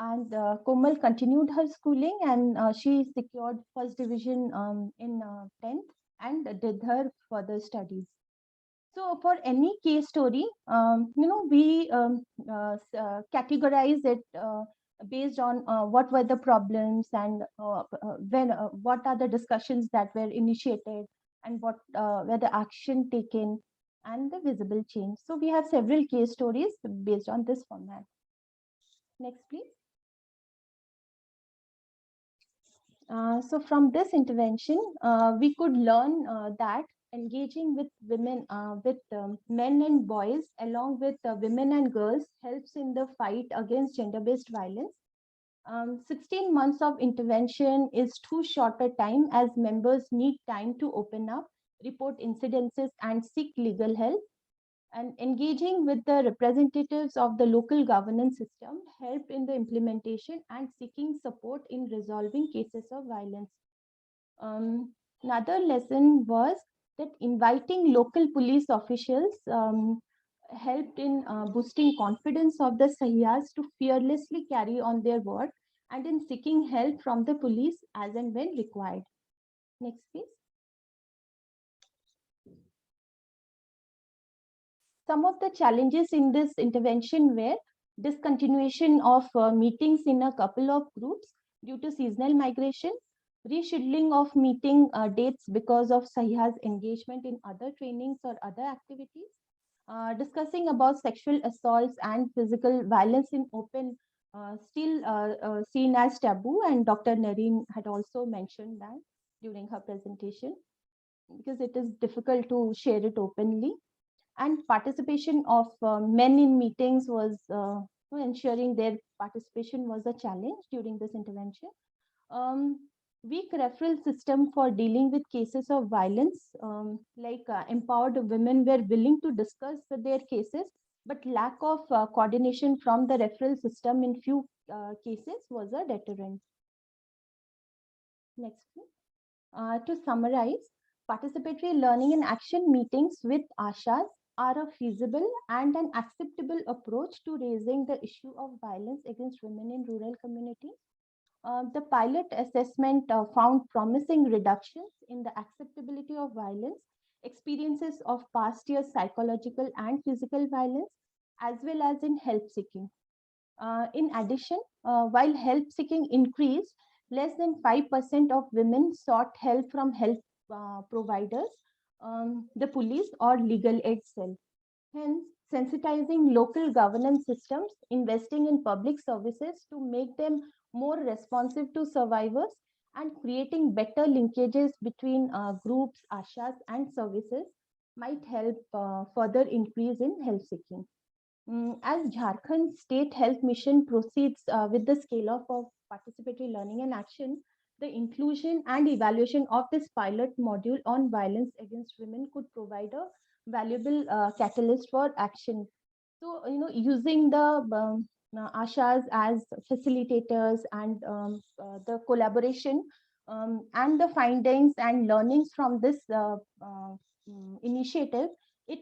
And Komal continued her schooling and she secured first division in 10th and did her further studies. So for any case story, we categorize it based on what were the problems and what are the discussions that were initiated and what were the action taken and the visible change. So we have several case stories based on this format. Next, please. So from this intervention, we could learn that engaging with women, men and boys, along with women and girls, helps in the fight against gender-based violence. 16 months of intervention is too short a time as members need time to open up, report incidences, and seek legal help. And engaging with the representatives of the local governance system help in the implementation and seeking support in resolving cases of violence. Another lesson was that inviting local police officials helped in boosting confidence of the Sahiyas to fearlessly carry on their work and in seeking help from the police as and when required. Next, please. Some of the challenges in this intervention were discontinuation of meetings in a couple of groups due to seasonal migration, rescheduling of meeting dates because of Sahiha's engagement in other trainings or other activities, discussing about sexual assaults and physical violence in open still seen as taboo, and Dr. Nayreen had also mentioned that during her presentation because it is difficult to share it openly. And participation of men in meetings was ensuring their participation was a challenge during this intervention. Weak referral system for dealing with cases of violence, empowered women were willing to discuss their cases, but lack of coordination from the referral system in few cases was a deterrent. Next, please. To summarize, participatory learning and action meetings with ASHAs are a feasible and an acceptable approach to raising the issue of violence against women in rural communities. The pilot assessment found promising reductions in the acceptability of violence, experiences of past years' psychological and physical violence, as well as in help seeking. In addition, while help seeking increased, less than 5% of women sought help from help providers, the police or legal aid cell. Hence, sensitizing local governance systems, investing in public services to make them more responsive to survivors, and creating better linkages between groups, ASHAs, and services might help further increase in help seeking. As Jharkhand State Health Mission proceeds with the scale-up of participatory learning and action, the inclusion and evaluation of this pilot module on violence against women could provide a valuable catalyst for action. So, using the ashas as facilitators and the collaboration and the findings and learnings from this initiative, it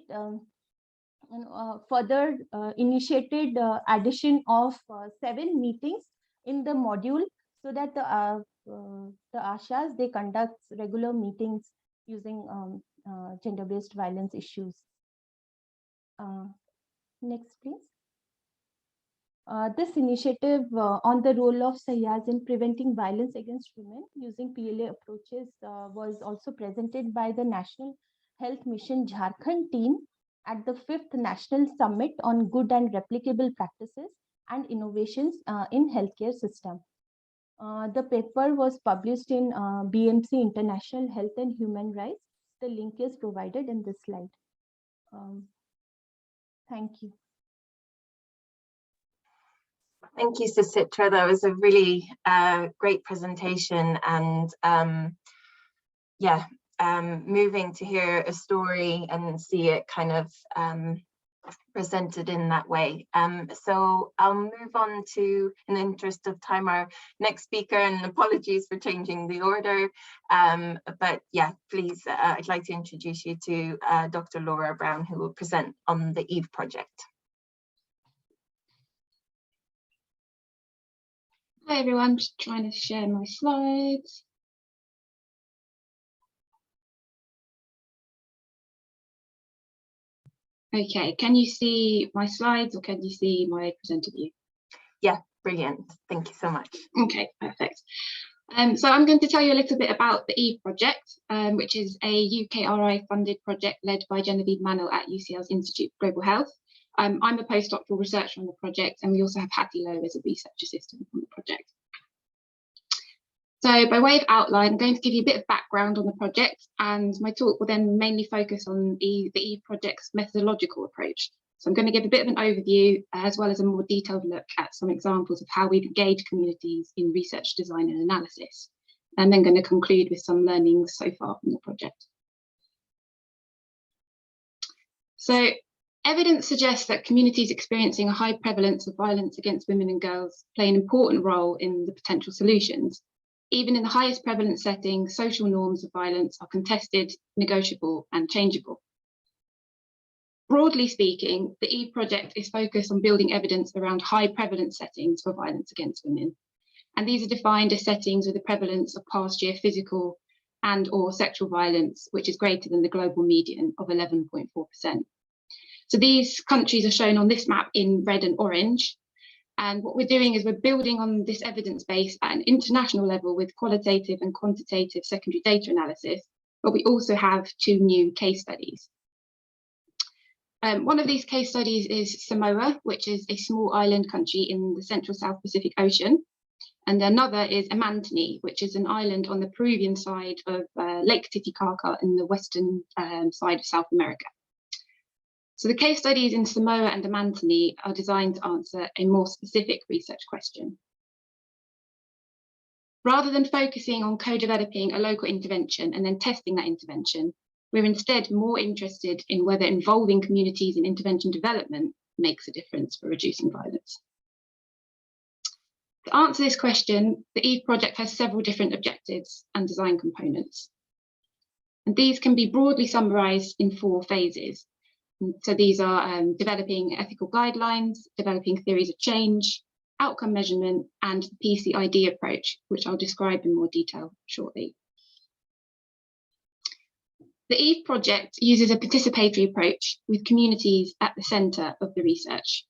further initiated addition of 7 meetings in the module, so that the ashas, they conduct regular meetings using gender-based violence issues. Next, please. This initiative on the role of Sahyas in preventing violence against women using PLA approaches was also presented by the National Health Mission Jharkhand team at the 5th National Summit on Good and Replicable Practices and Innovations in Healthcare System. The paper was published in BMC International Health and Human Rights. The link is provided in this slide. Thank you. Thank you, Suchitra. That was a really great presentation, and moving to hear a story and see it kind of presented in that way. So I'll move on to, in the interest of time, our next speaker, and apologies for changing the order. But yeah, please, I'd like to introduce you to Dr. Laura Brown, who will present on the EVE project. Hi everyone, just trying to share my slides. Okay, can you see my slides or can you see my presenter view? Yeah, brilliant. Thank you so much. Okay, perfect. So I'm going to tell you a little bit about the EVE project, which is a UKRI funded project led by Genevieve Manel at UCL Institute for Global Health. I'm a postdoctoral researcher on the project, and we also have Hattie Lowe as a research assistant on the project. So by way of outline, I'm going to give you a bit of background on the project, and my talk will then mainly focus on the EVE project's methodological approach. So I'm going to give a bit of an overview, as well as a more detailed look at some examples of how we've engaged communities in research design and analysis, and then going to conclude with some learnings so far from the project. So evidence suggests that communities experiencing a high prevalence of violence against women and girls play an important role in the potential solutions. Even in the highest prevalence settings, social norms of violence are contested, negotiable, and changeable. Broadly speaking, the EVE project is focused on building evidence around high prevalence settings for violence against women. And these are defined as settings with a prevalence of past year physical and/or sexual violence, which is greater than the global median of 11.4%. So these countries are shown on this map in red and orange. And what we're doing is we're building on this evidence base at an international level with qualitative and quantitative secondary data analysis, but we also have 2 new case studies. One of these case studies is Samoa, which is a small island country in the Central South Pacific Ocean. And another is Amantini, which is an island on the Peruvian side of Lake Titicaca in the western side of South America. So the case studies in Samoa and Amantini are designed to answer a more specific research question. Rather than focusing on co-developing a local intervention and then testing that intervention, we're instead more interested in whether involving communities in intervention development makes a difference for reducing violence. To answer this question, the EVE project has several different objectives and design components. And these can be broadly summarized in 4 phases. So these are developing ethical guidelines, developing theories of change, outcome measurement, and the PCID approach, which I'll describe in more detail shortly. The EVE project uses a participatory approach with communities at the centre of the research.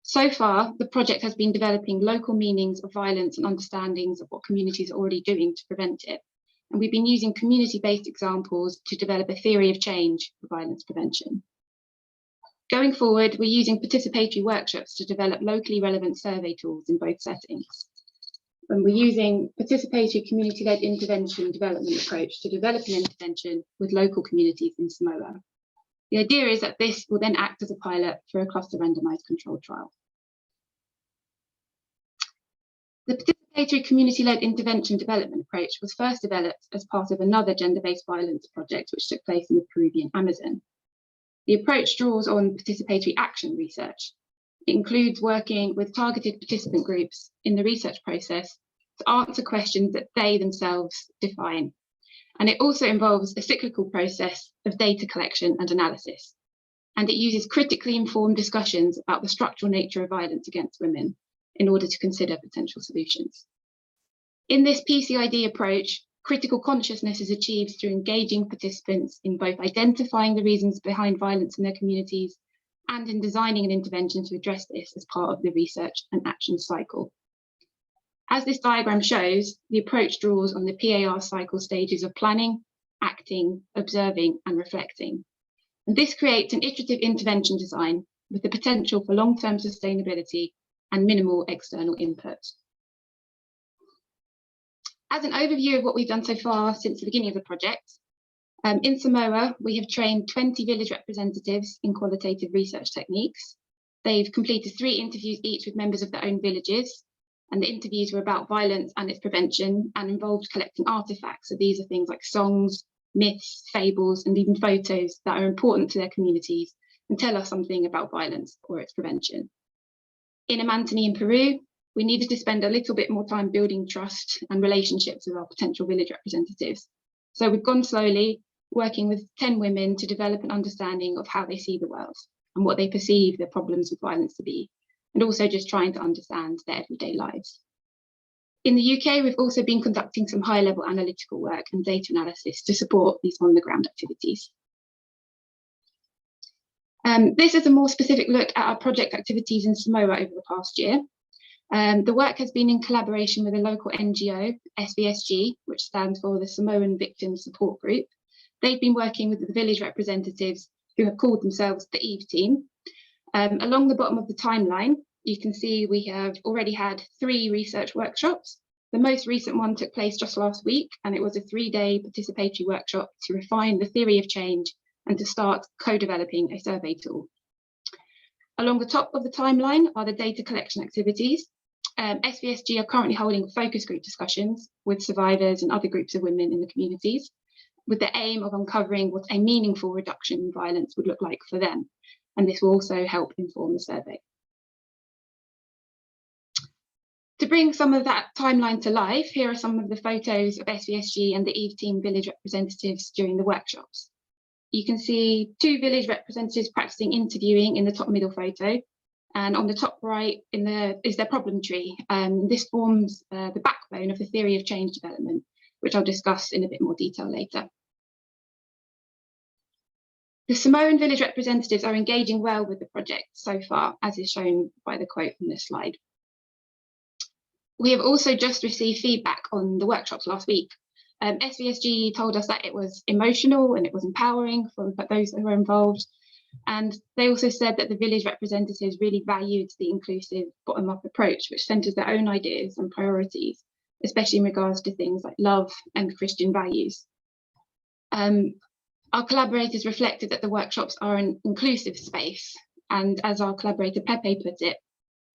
So far, the project has been developing local meanings of violence and understandings of what communities are already doing to prevent it. And we've been using community-based examples to develop a theory of change for violence prevention. Going forward, we're using participatory workshops to develop locally relevant survey tools in both settings. And we're using participatory community-led intervention development approach to develop an intervention with local communities in Samoa. The idea is that this will then act as a pilot for a cluster randomised controlled trial. The participatory community-led intervention development approach was first developed as part of another gender-based violence project which took place in the Peruvian Amazon. The approach draws on participatory action research. It includes working with targeted participant groups in the research process to answer questions that they themselves define. And it also involves a cyclical process of data collection and analysis. And it uses critically informed discussions about the structural nature of violence against women in order to consider potential solutions. In this PCID approach, critical consciousness is achieved through engaging participants in both identifying the reasons behind violence in their communities and in designing an intervention to address this as part of the research and action cycle. As this diagram shows, the approach draws on the PAR cycle stages of planning, acting, observing, and reflecting. And this creates an iterative intervention design with the potential for long-term sustainability and minimal external input. As an overview of what we've done so far since the beginning of the project, in Samoa, we have trained 20 village representatives in qualitative research techniques. They've completed 3 interviews each with members of their own villages, and the interviews were about violence and its prevention and involved collecting artifacts. So these are things like songs, myths, fables, and even photos that are important to their communities and tell us something about violence or its prevention. In Amantini in Peru, we needed to spend a little bit more time building trust and relationships with our potential village representatives. So we've gone slowly, working with 10 women to develop an understanding of how they see the world and what they perceive their problems with violence to be, and also just trying to understand their everyday lives. In the UK, we've also been conducting some high-level analytical work and data analysis to support these on-the-ground activities. This is a more specific look at our project activities in Samoa over the past year. The work has been in collaboration with a local NGO, SVSG, which stands for the Samoan Victim Support Group. They've been working with the village representatives who have called themselves the EVE team. Along the bottom of the timeline, you can see we have already had 3 research workshops. The most recent one took place just last week, and it was a 3-day participatory workshop to refine the theory of change and to start co-developing a survey tool. Along the top of the timeline are the data collection activities. SVSG are currently holding focus group discussions with survivors and other groups of women in the communities, with the aim of uncovering what a meaningful reduction in violence would look like for them. And this will also help inform the survey. To bring some of that timeline to life, here are some of the photos of SVSG and the EVE team village representatives during the workshops. You can see 2 village representatives practicing interviewing in the top middle photo, and on the top right is their problem tree. This forms the backbone of the theory of change development, which I'll discuss in a bit more detail later. The Samoan village representatives are engaging well with the project so far, as is shown by the quote from this slide. We have also just received feedback on the workshops last week. SVSG told us that it was emotional and it was empowering for those that were involved. And they also said that the village representatives really valued the inclusive bottom-up approach, which centers their own ideas and priorities, especially in regards to things like love and Christian values. Our collaborators reflected that the workshops are an inclusive space. And as our collaborator Pepe put it,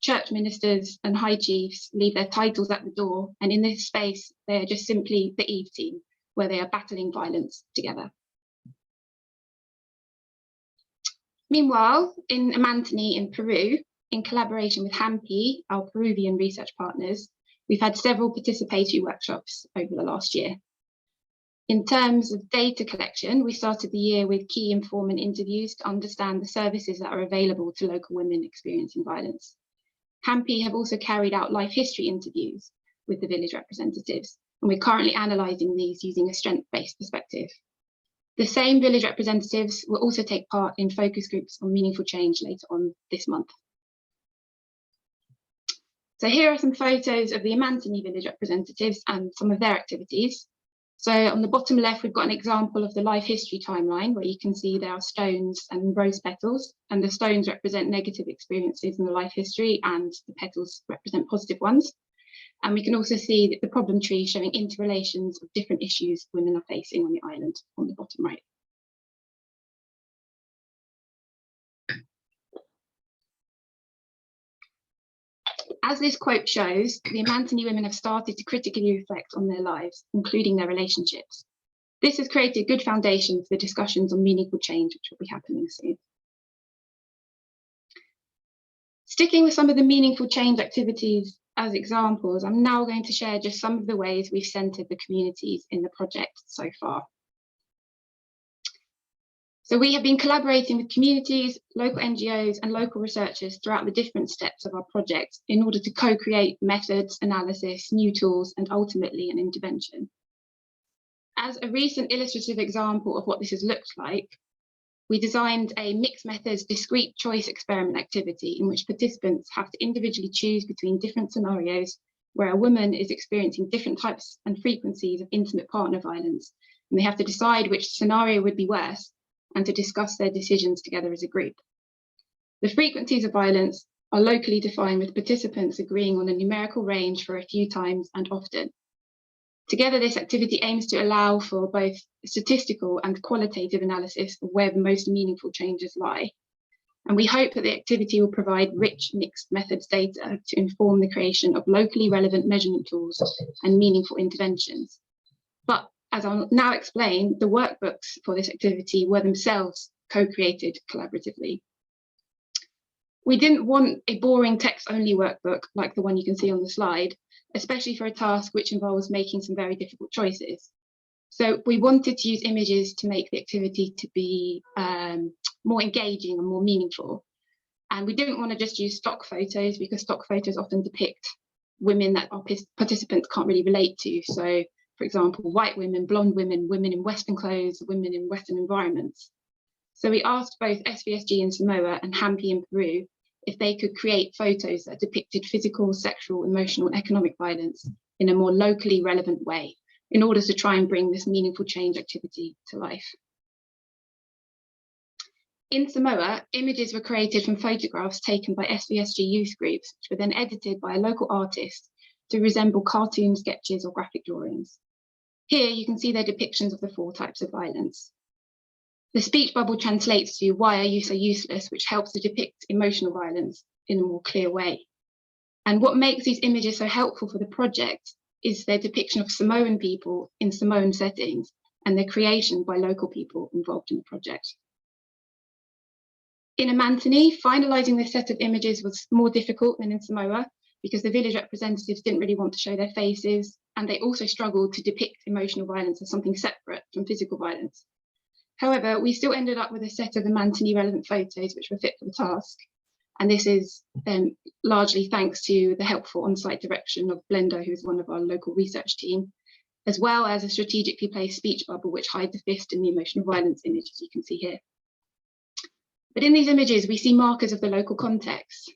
church ministers and high chiefs leave their titles at the door, and in this space, they are just simply the EVE team, where they are battling violence together. Meanwhile, in Amantini in Peru, in collaboration with HAMPI, our Peruvian research partners, we've had several participatory workshops over the last year. In terms of data collection, we started the year with key informant interviews to understand the services that are available to local women experiencing violence. HAMPI have also carried out life history interviews with the village representatives, and we're currently analysing these using a strength-based perspective. The same village representatives will also take part in focus groups on meaningful change later on this month. So here are some photos of the Amantini village representatives and some of their activities. So on the bottom left, we've got an example of the life history timeline where you can see there are stones and rose petals, and the stones represent negative experiences in the life history and the petals represent positive ones. And we can also see that the problem tree showing interrelations of different issues women are facing on the island on the bottom right. As this quote shows, the Amantini women have started to critically reflect on their lives, including their relationships. This has created a good foundation for the discussions on meaningful change, which will be happening soon. Sticking with some of the meaningful change activities as examples, I'm now going to share just some of the ways we've centred the communities in the project so far. So we have been collaborating with communities, local NGOs and local researchers throughout the different steps of our project in order to co-create methods, analysis, new tools, and ultimately an intervention. As a recent illustrative example of what this has looked like, we designed a mixed methods discrete choice experiment activity in which participants have to individually choose between different scenarios where a woman is experiencing different types and frequencies of intimate partner violence, and they have to decide which scenario would be worse and to discuss their decisions together as a group. The frequencies of violence are locally defined, with participants agreeing on a numerical range for a few times and often. Together, this activity aims to allow for both statistical and qualitative analysis of where the most meaningful changes lie. And we hope that the activity will provide rich mixed methods data to inform the creation of locally relevant measurement tools and meaningful interventions. But as I'll now explain, the workbooks for this activity were themselves co-created collaboratively. We didn't want a boring text-only workbook like the one you can see on the slide, especially for a task which involves making some very difficult choices. So we wanted to use images to make the activity to be more engaging and more meaningful. And we didn't want to just use stock photos, because stock photos often depict women that our participants can't really relate to. So, for example, white women, blonde women, women in Western clothes, women in Western environments. So we asked both SVSG in Samoa and HAMPI in Peru if they could create photos that depicted physical, sexual, emotional, and economic violence in a more locally relevant way, in order to try and bring this meaningful change activity to life. In Samoa, images were created from photographs taken by SVSG youth groups, which were then edited by a local artist to resemble cartoon sketches or graphic drawings. Here you can see their depictions of the 4 types of violence. The speech bubble translates to "Why are you so useless?", which helps to depict emotional violence in a more clear way. And what makes these images so helpful for the project is their depiction of Samoan people in Samoan settings and their creation by local people involved in the project. In Amantini, finalising this set of images was more difficult than in Samoa, because the village representatives didn't really want to show their faces, and they also struggled to depict emotional violence as something separate from physical violence. However, we still ended up with a set of Amantini relevant photos which were fit for the task, and this is largely thanks to the helpful on-site direction of Blenda, who's one of our local research team, as well as a strategically placed speech bubble which hides the fist in the emotional violence image, as you can see here. But in these images, we see markers of the local context,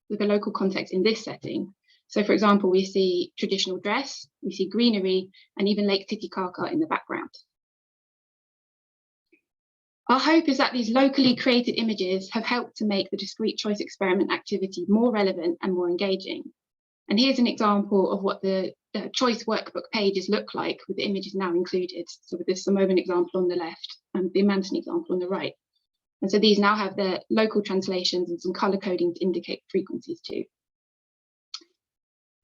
with the local context in this setting. So, for example, we see traditional dress, we see greenery, and even Lake Titicaca in the background. Our hope is that these locally created images have helped to make the discrete choice experiment activity more relevant and more engaging. And here's an example of what the choice workbook pages look like, with the images now included. So with this Samoan example on the left and the Amantini example on the right. And so these now have the local translations and some colour coding to indicate frequencies too.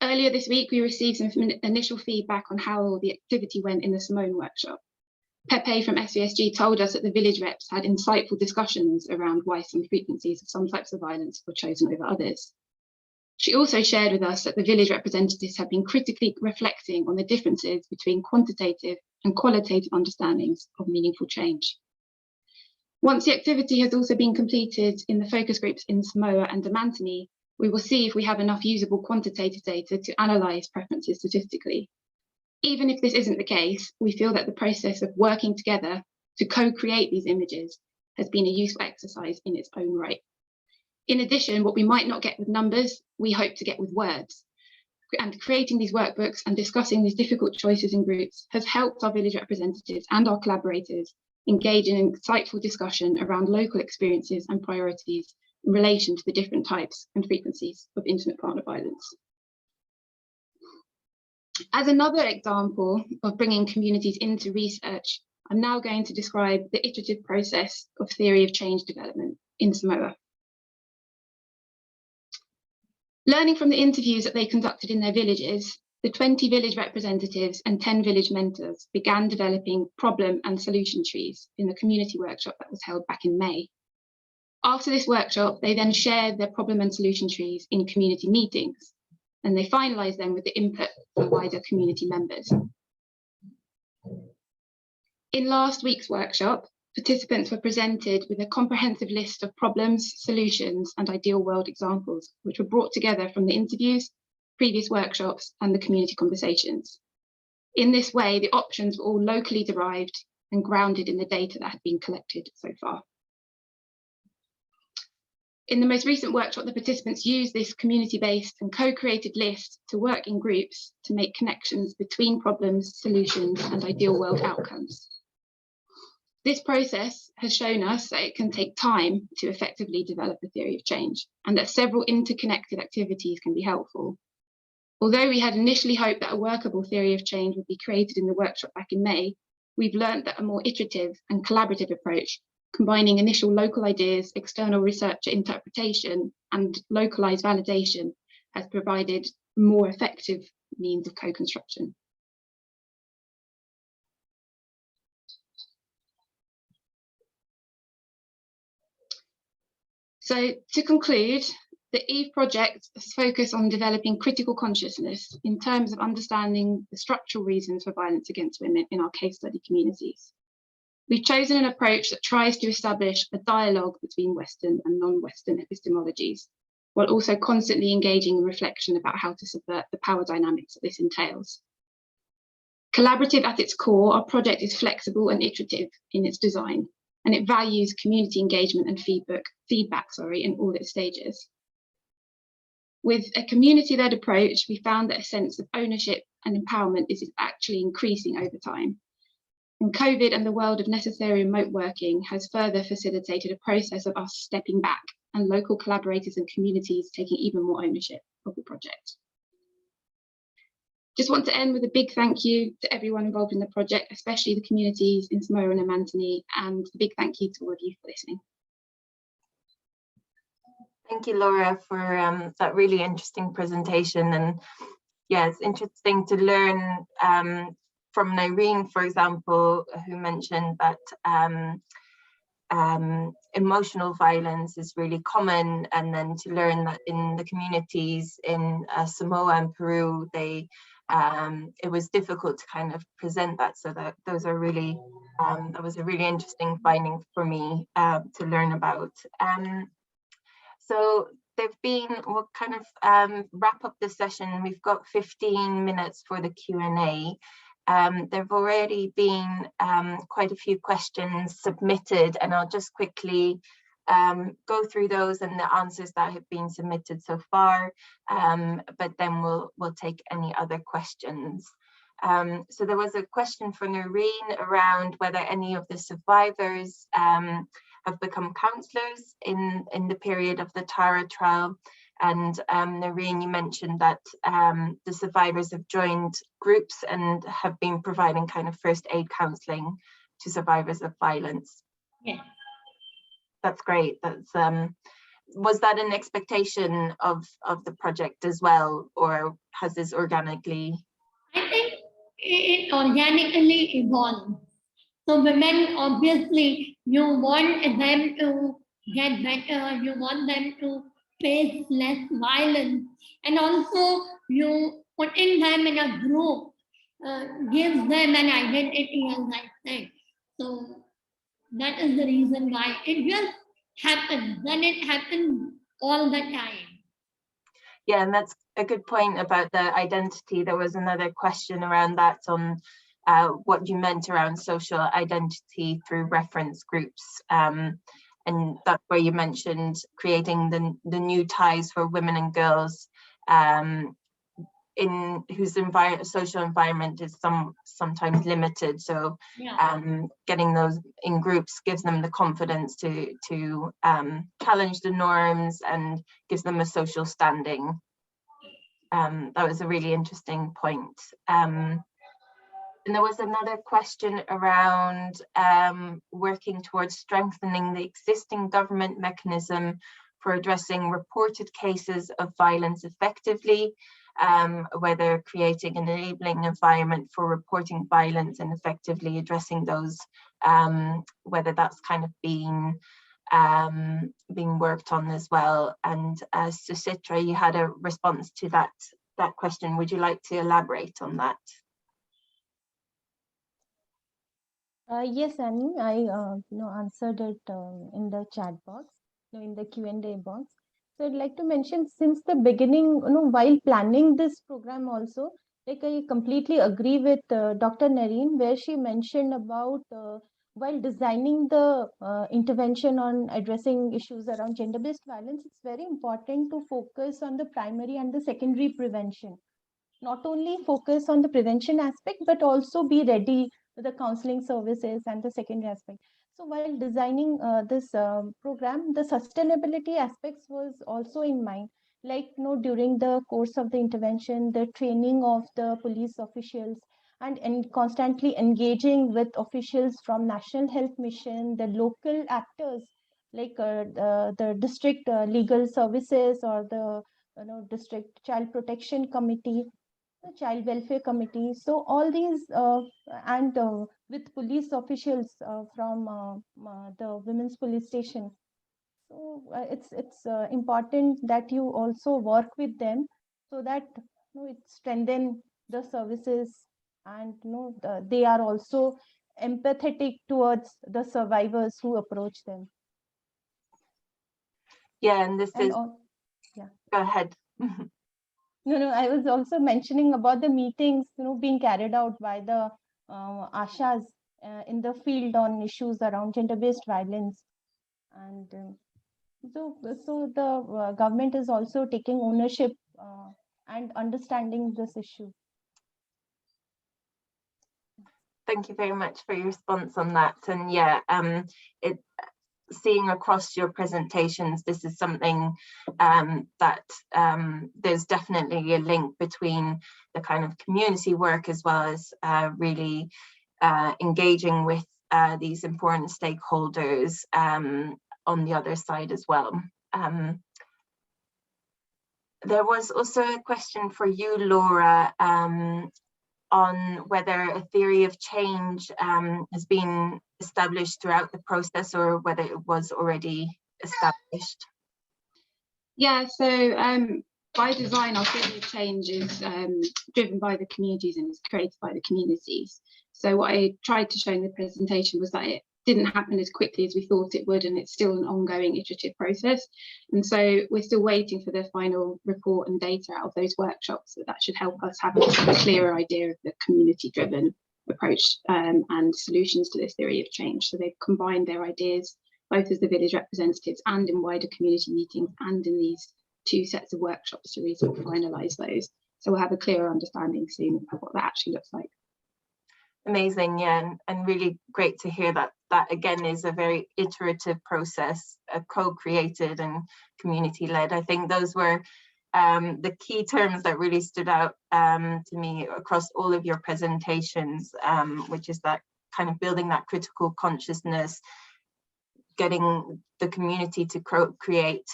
Earlier this week, we received some initial feedback on how the activity went in the Samoan workshop. Pepe from SVSG told us that the village reps had insightful discussions around why some frequencies of some types of violence were chosen over others. She also shared with us that the village representatives have been critically reflecting on the differences between quantitative and qualitative understandings of meaningful change. Once the activity has also been completed in the focus groups in Samoa and Amantini, we will see if we have enough usable quantitative data to analyse preferences statistically. Even if this isn't the case, we feel that the process of working together to co-create these images has been a useful exercise in its own right. In addition, what we might not get with numbers, we hope to get with words. And creating these workbooks and discussing these difficult choices in groups has helped our village representatives and our collaborators engage in an insightful discussion around local experiences and priorities in relation to the different types and frequencies of intimate partner violence. As another example of bringing communities into research, I'm now going to describe the iterative process of theory of change development in Samoa. Learning from the interviews that they conducted in their villages, the 20 village representatives and 10 village mentors began developing problem and solution trees in the community workshop that was held back in May. After this workshop, they then shared their problem and solution trees in community meetings, and they finalised them with the input from wider community members. In last week's workshop, participants were presented with a comprehensive list of problems, solutions, and ideal world examples, which were brought together from the interviews, previous workshops, and the community conversations. In this way, the options were all locally derived and grounded in the data that had been collected so far. In the most recent workshop, the participants used this community-based and co-created list to work in groups to make connections between problems, solutions, and ideal world outcomes. This process has shown us that it can take time to effectively develop a theory of change, and that several interconnected activities can be helpful. Although we had initially hoped that a workable theory of change would be created in the workshop back in May, we've learned that a more iterative and collaborative approach, combining initial local ideas, external researcher interpretation, and localized validation, has provided more effective means of co-construction. So to conclude, the EVE project has focused on developing critical consciousness in terms of understanding the structural reasons for violence against women in our case study communities. We've chosen an approach that tries to establish a dialogue between Western and non-Western epistemologies, while also constantly engaging in reflection about how to subvert the power dynamics that this entails. Collaborative at its core, our project is flexible and iterative in its design, and it values community engagement and feedback in all its stages. With a community-led approach, we found that a sense of ownership and empowerment is actually increasing over time. And COVID and the world of necessary remote working has further facilitated a process of us stepping back and local collaborators and communities taking even more ownership of the project. Just want to end with a big thank you to everyone involved in the project, especially the communities in Samoa and Amantini, and a big thank you to all of you for listening. Thank you, Laura, for that really interesting presentation. And yeah, it's interesting to learn from Nayreen, for example, who mentioned that emotional violence is really common, and then to learn that in the communities in Samoa and Peru, it was difficult to kind of present that. So that those are really that was a really interesting finding for me to learn about. So we'll kind of wrap up the session. We've got 15 minutes for the Q&A. There've already been quite a few questions submitted, and I'll just quickly go through those and the answers that have been submitted so far, but then we'll take any other questions. So there was a question from Nayreen around whether any of the survivors have become counsellors in the period of the Tara trial. And Nayreen, you mentioned that the survivors have joined groups and have been providing kind of first aid counselling to survivors of violence. Yeah. That's great. That's was that an expectation of the project as well, or has this organically? I think it organically evolved. So women, obviously, you want them to get better, you want them to face less violence, and also you putting them in a group gives them an identity, as I said. So that is the reason why it just happens, and it happens all the time. Yeah, and that's a good point about the identity. There was another question around that on what you meant around social identity through reference groups. And that's where you mentioned creating the new ties for women and girls in whose social environment is sometimes limited. So Yeah. getting those in groups gives them the confidence to challenge the norms and gives them a social standing. That was a really interesting point. And there was another question around working towards strengthening the existing government mechanism for addressing reported cases of violence effectively. whether creating an enabling environment for reporting violence and effectively addressing those, whether that's kind of being worked on as well. And Suchitra, you had a response to that question. Would you like to elaborate on that? Yes, Annie, I answered it in the chat box, in the Q&A box. So I'd like to mention, since the beginning, while planning this program also, like I completely agree with Dr. Nayreen, where she mentioned about while designing the intervention on addressing issues around gender-based violence, it's very important to focus on the primary and the secondary prevention. Not only focus on the prevention aspect, but also be ready with the counseling services and the secondary aspect. So while designing this program, the sustainability aspects was also in mind. Like, during the course of the intervention, the training of the police officials and constantly engaging with officials from National Health Mission, the local actors, like the district legal services or the district child protection committee, the child welfare committee. So all these and with police officials from the women's police station. So it's important that you also work with them so that it strengthen the services, and they are also empathetic towards the survivors who approach them. Yeah, and this is yeah. Go ahead. No, I was also mentioning about the meetings, being carried out by the Ashas in the field on issues around gender-based violence. And so the government is also taking ownership and understanding this issue. Thank you very much for your response on that. And yeah, seeing across your presentations, this is something that there's definitely a link between the kind of community work as well as really engaging with these important stakeholders on the other side as well. There was also a question for you, Laura, on whether a theory of change has been established throughout the process or whether it was already established. Yeah, so by design, our theory of change is driven by the communities and is created by the communities. So what I tried to show in the presentation was that it didn't happen as quickly as we thought it would, and it's still an ongoing iterative process. And so we're still waiting for the final report and data out of those workshops. So that should help us have a clearer idea of the community-driven approach and solutions to this theory of change. So they've combined their ideas, both as the village representatives and in wider community meetings and in these two sets of workshops to really sort of finalise those. So we'll have a clearer understanding soon of what that actually looks like. Amazing, yeah, and really great to hear that that again is a very iterative process, co-created and community-led. I think those were the key terms that really stood out to me across all of your presentations, which is that kind of building that critical consciousness, getting the community to create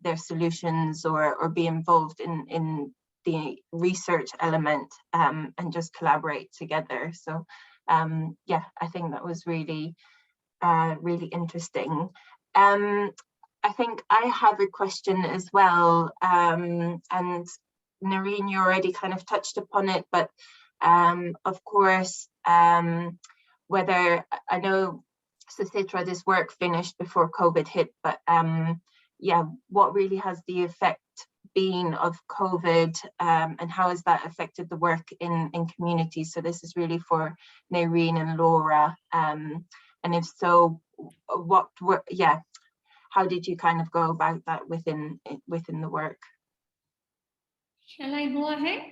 their solutions or be involved in the research element and just collaborate together. So yeah, I think that was really, really interesting. I think I have a question as well, and Nayreen, you already kind of touched upon it, but of course, whether, I know Suchitra, this work finished before COVID hit, but yeah, what really has the effect been of COVID, and how has that affected the work in communities? So this is really for Nayreen and Laura, and if so, what were, yeah, how did you kind of go about that within the work? Shall I go ahead?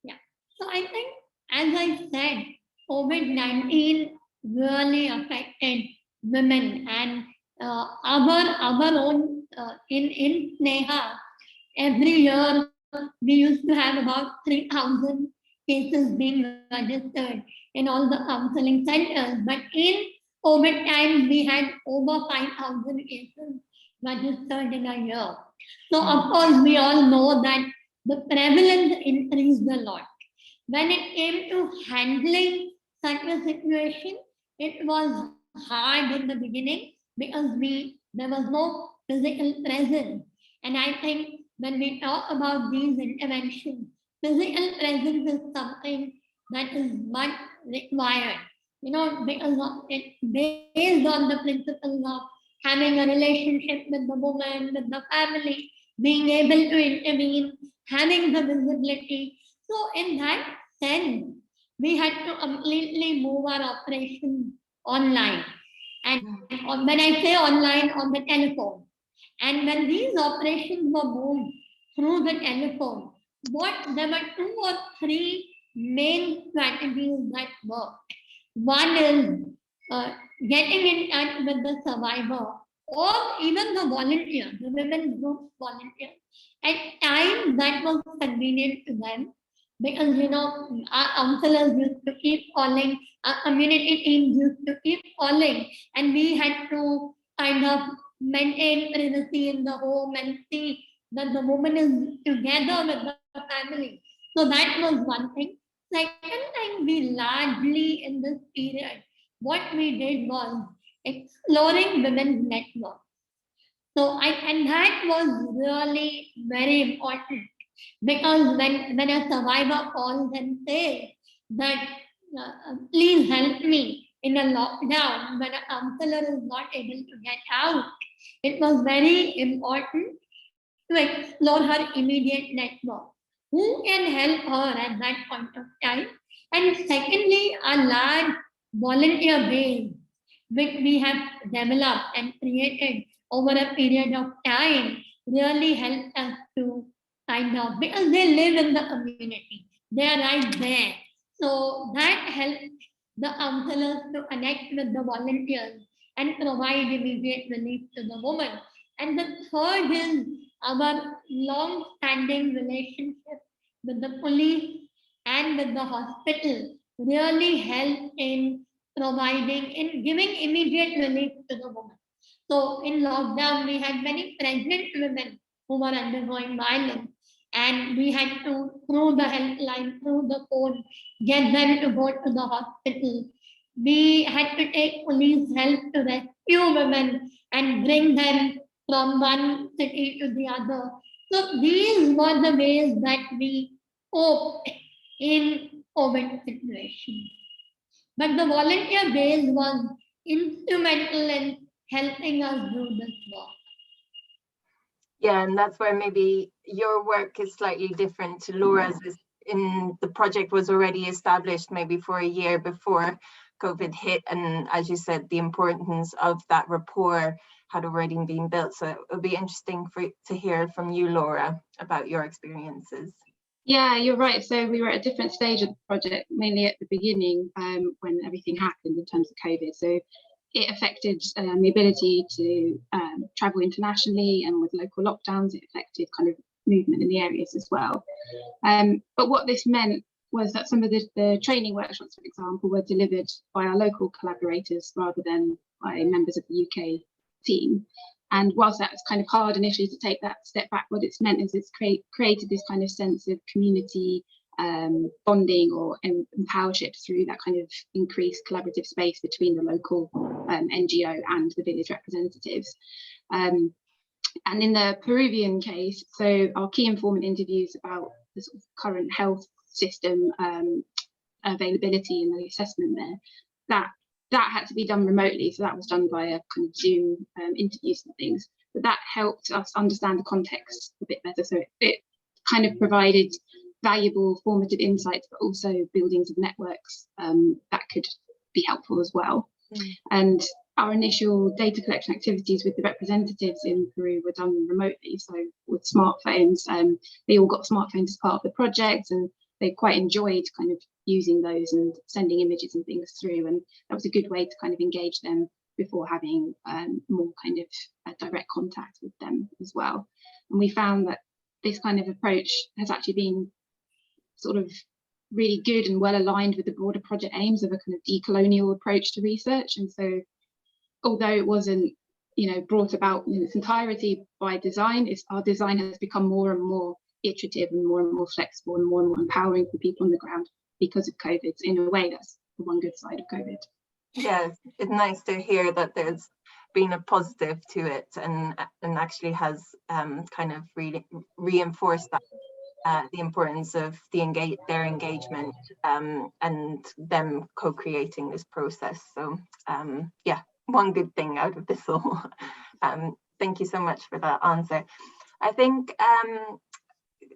Yeah. So I think, as I said, COVID-19 really affected women, and our own in Sneha, every year we used to have about 3,000 cases being registered in all the counseling centers. But in COVID time, we had over 5,000 cases registered in a year. So of course, we all know that the prevalence increased a lot. When it came to handling such a situation, it was hard in the beginning because there was no physical presence. And I think when we talk about these interventions, physical presence is something that is much required, because it's based on the principles of having a relationship with the woman, with the family, being able to intervene, having the visibility. So in that sense, we had to completely move our operations online. And when I say online, on the telephone. And when these operations were moved through the telephone, there were 2 or 3 main strategies that worked. One is getting in touch with the survivor or even the volunteer, the women group volunteers, at times that was convenient to them because, our counselors used to keep calling, our community teams used to keep calling, and we had to kind of maintain privacy in the home and see that the woman is together with the family. So that was one thing. Second thing, we largely in this period, what we did was exploring women's network. And that was really very important because when a survivor calls and says that please help me in a lockdown when a counselor is not able to get out, it was very important to explore her immediate network. Who can help her at that point of time? And secondly, a large volunteer base which we have developed and created over a period of time really helped us to because they live in the community. They are right there. So that helped the counselors to connect with the volunteers and provide immediate relief to the woman. And the third is our long-standing relationship with the police and with the hospital really helped in giving immediate relief to the woman. So in lockdown, we had many pregnant women who were undergoing violence, and we had to, through the helpline, through the phone, get them to go to the hospital. We had to take police help to rescue women and bring them from one city to the other. So these were the ways that we coped in COVID situation. But the volunteer base was instrumental in helping us do this work. Yeah, and that's where maybe your work is slightly different to Laura's. In the project was already established maybe for a year before COVID hit, and as you said, the importance of that rapport had already been built. So it would be interesting to hear from you, Laura, about your experiences. Yeah, you're right. So we were at a different stage of the project, mainly at the beginning when everything happened in terms of COVID. So it affected the ability to travel internationally, and with local lockdowns, it affected kind of movement in the areas as well. But what this meant was that some of the training workshops, for example, were delivered by our local collaborators rather than by members of the UK team. And whilst that was kind of hard initially to take that step back, what it's meant is it's created this kind of sense of community bonding or empowership through that kind of increased collaborative space between the local NGO and the village representatives. And in the Peruvian case, so our key informant interviews about the sort of current health system availability and the assessment there, that had to be done remotely. So that was done via kind of Zoom interviews and things, but that helped us understand the context a bit better. So it kind of provided valuable formative insights, but also buildings of networks that could be helpful as well. And our initial data collection activities with the representatives in Peru were done remotely. So with smartphones, they all got smartphones as part of the project, and they quite enjoyed kind of using those and sending images and things through. And that was a good way to kind of engage them before having more kind of direct contact with them as well. And we found that this kind of approach has actually been sort of really good and well aligned with the broader project aims of a kind of decolonial approach to research. And so although it wasn't, brought about in its entirety by design, our design has become more and more iterative and more flexible and more empowering for people on the ground because of COVID. In a way, that's the one good side of COVID. Yeah, it's nice to hear that there's been a positive to it and actually has kind of really reinforced that the importance of their engagement and them co-creating this process. So yeah, one good thing out of this all. Thank you so much for that answer. I think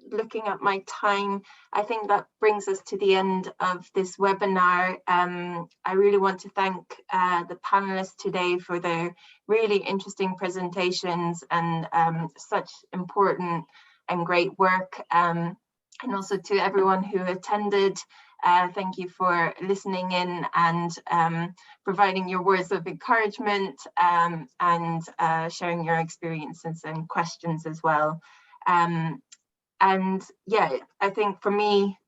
looking at my time, I think that brings us to the end of this webinar. I really want to thank the panelists today for their really interesting presentations and such important and great work. And also to everyone who attended, thank you for listening in and providing your words of encouragement and sharing your experiences and questions as well. And yeah, I think for me,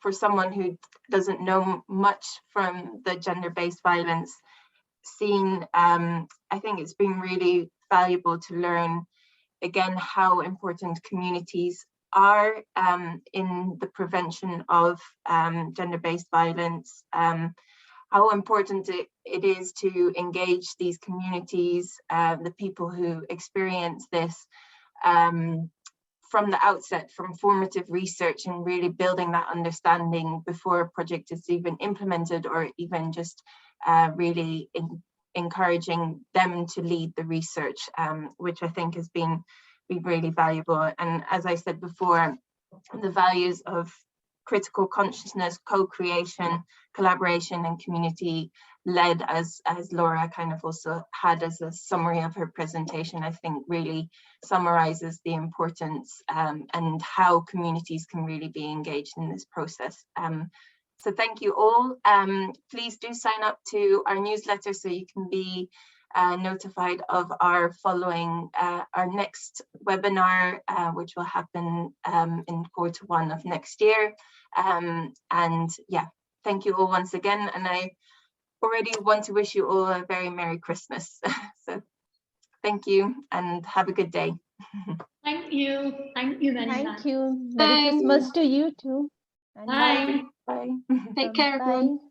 for someone who doesn't know much from the gender-based violence scene, I think it's been really valuable to learn again how important communities are in the prevention of gender-based violence, how important it is to engage these communities, the people who experience this, from the outset, from formative research and really building that understanding before a project is even implemented, or even just really encouraging them to lead the research, which I think has been really valuable. And as I said before, the values of critical consciousness, co-creation, collaboration, and community led, as Laura kind of also had as a summary of her presentation, I think really summarizes the importance and how communities can really be engaged in this process. So thank you all. Please do sign up to our newsletter so you can be notified of our following, our next webinar, which will happen in Q1 of next year. And yeah, thank you all once again. And I already want to wish you all a very Merry Christmas. So thank you and have a good day. Thank you. Thank you very much. Thank you. Merry Christmas to you too. And Bye. Bye. Take care, everyone. Bye.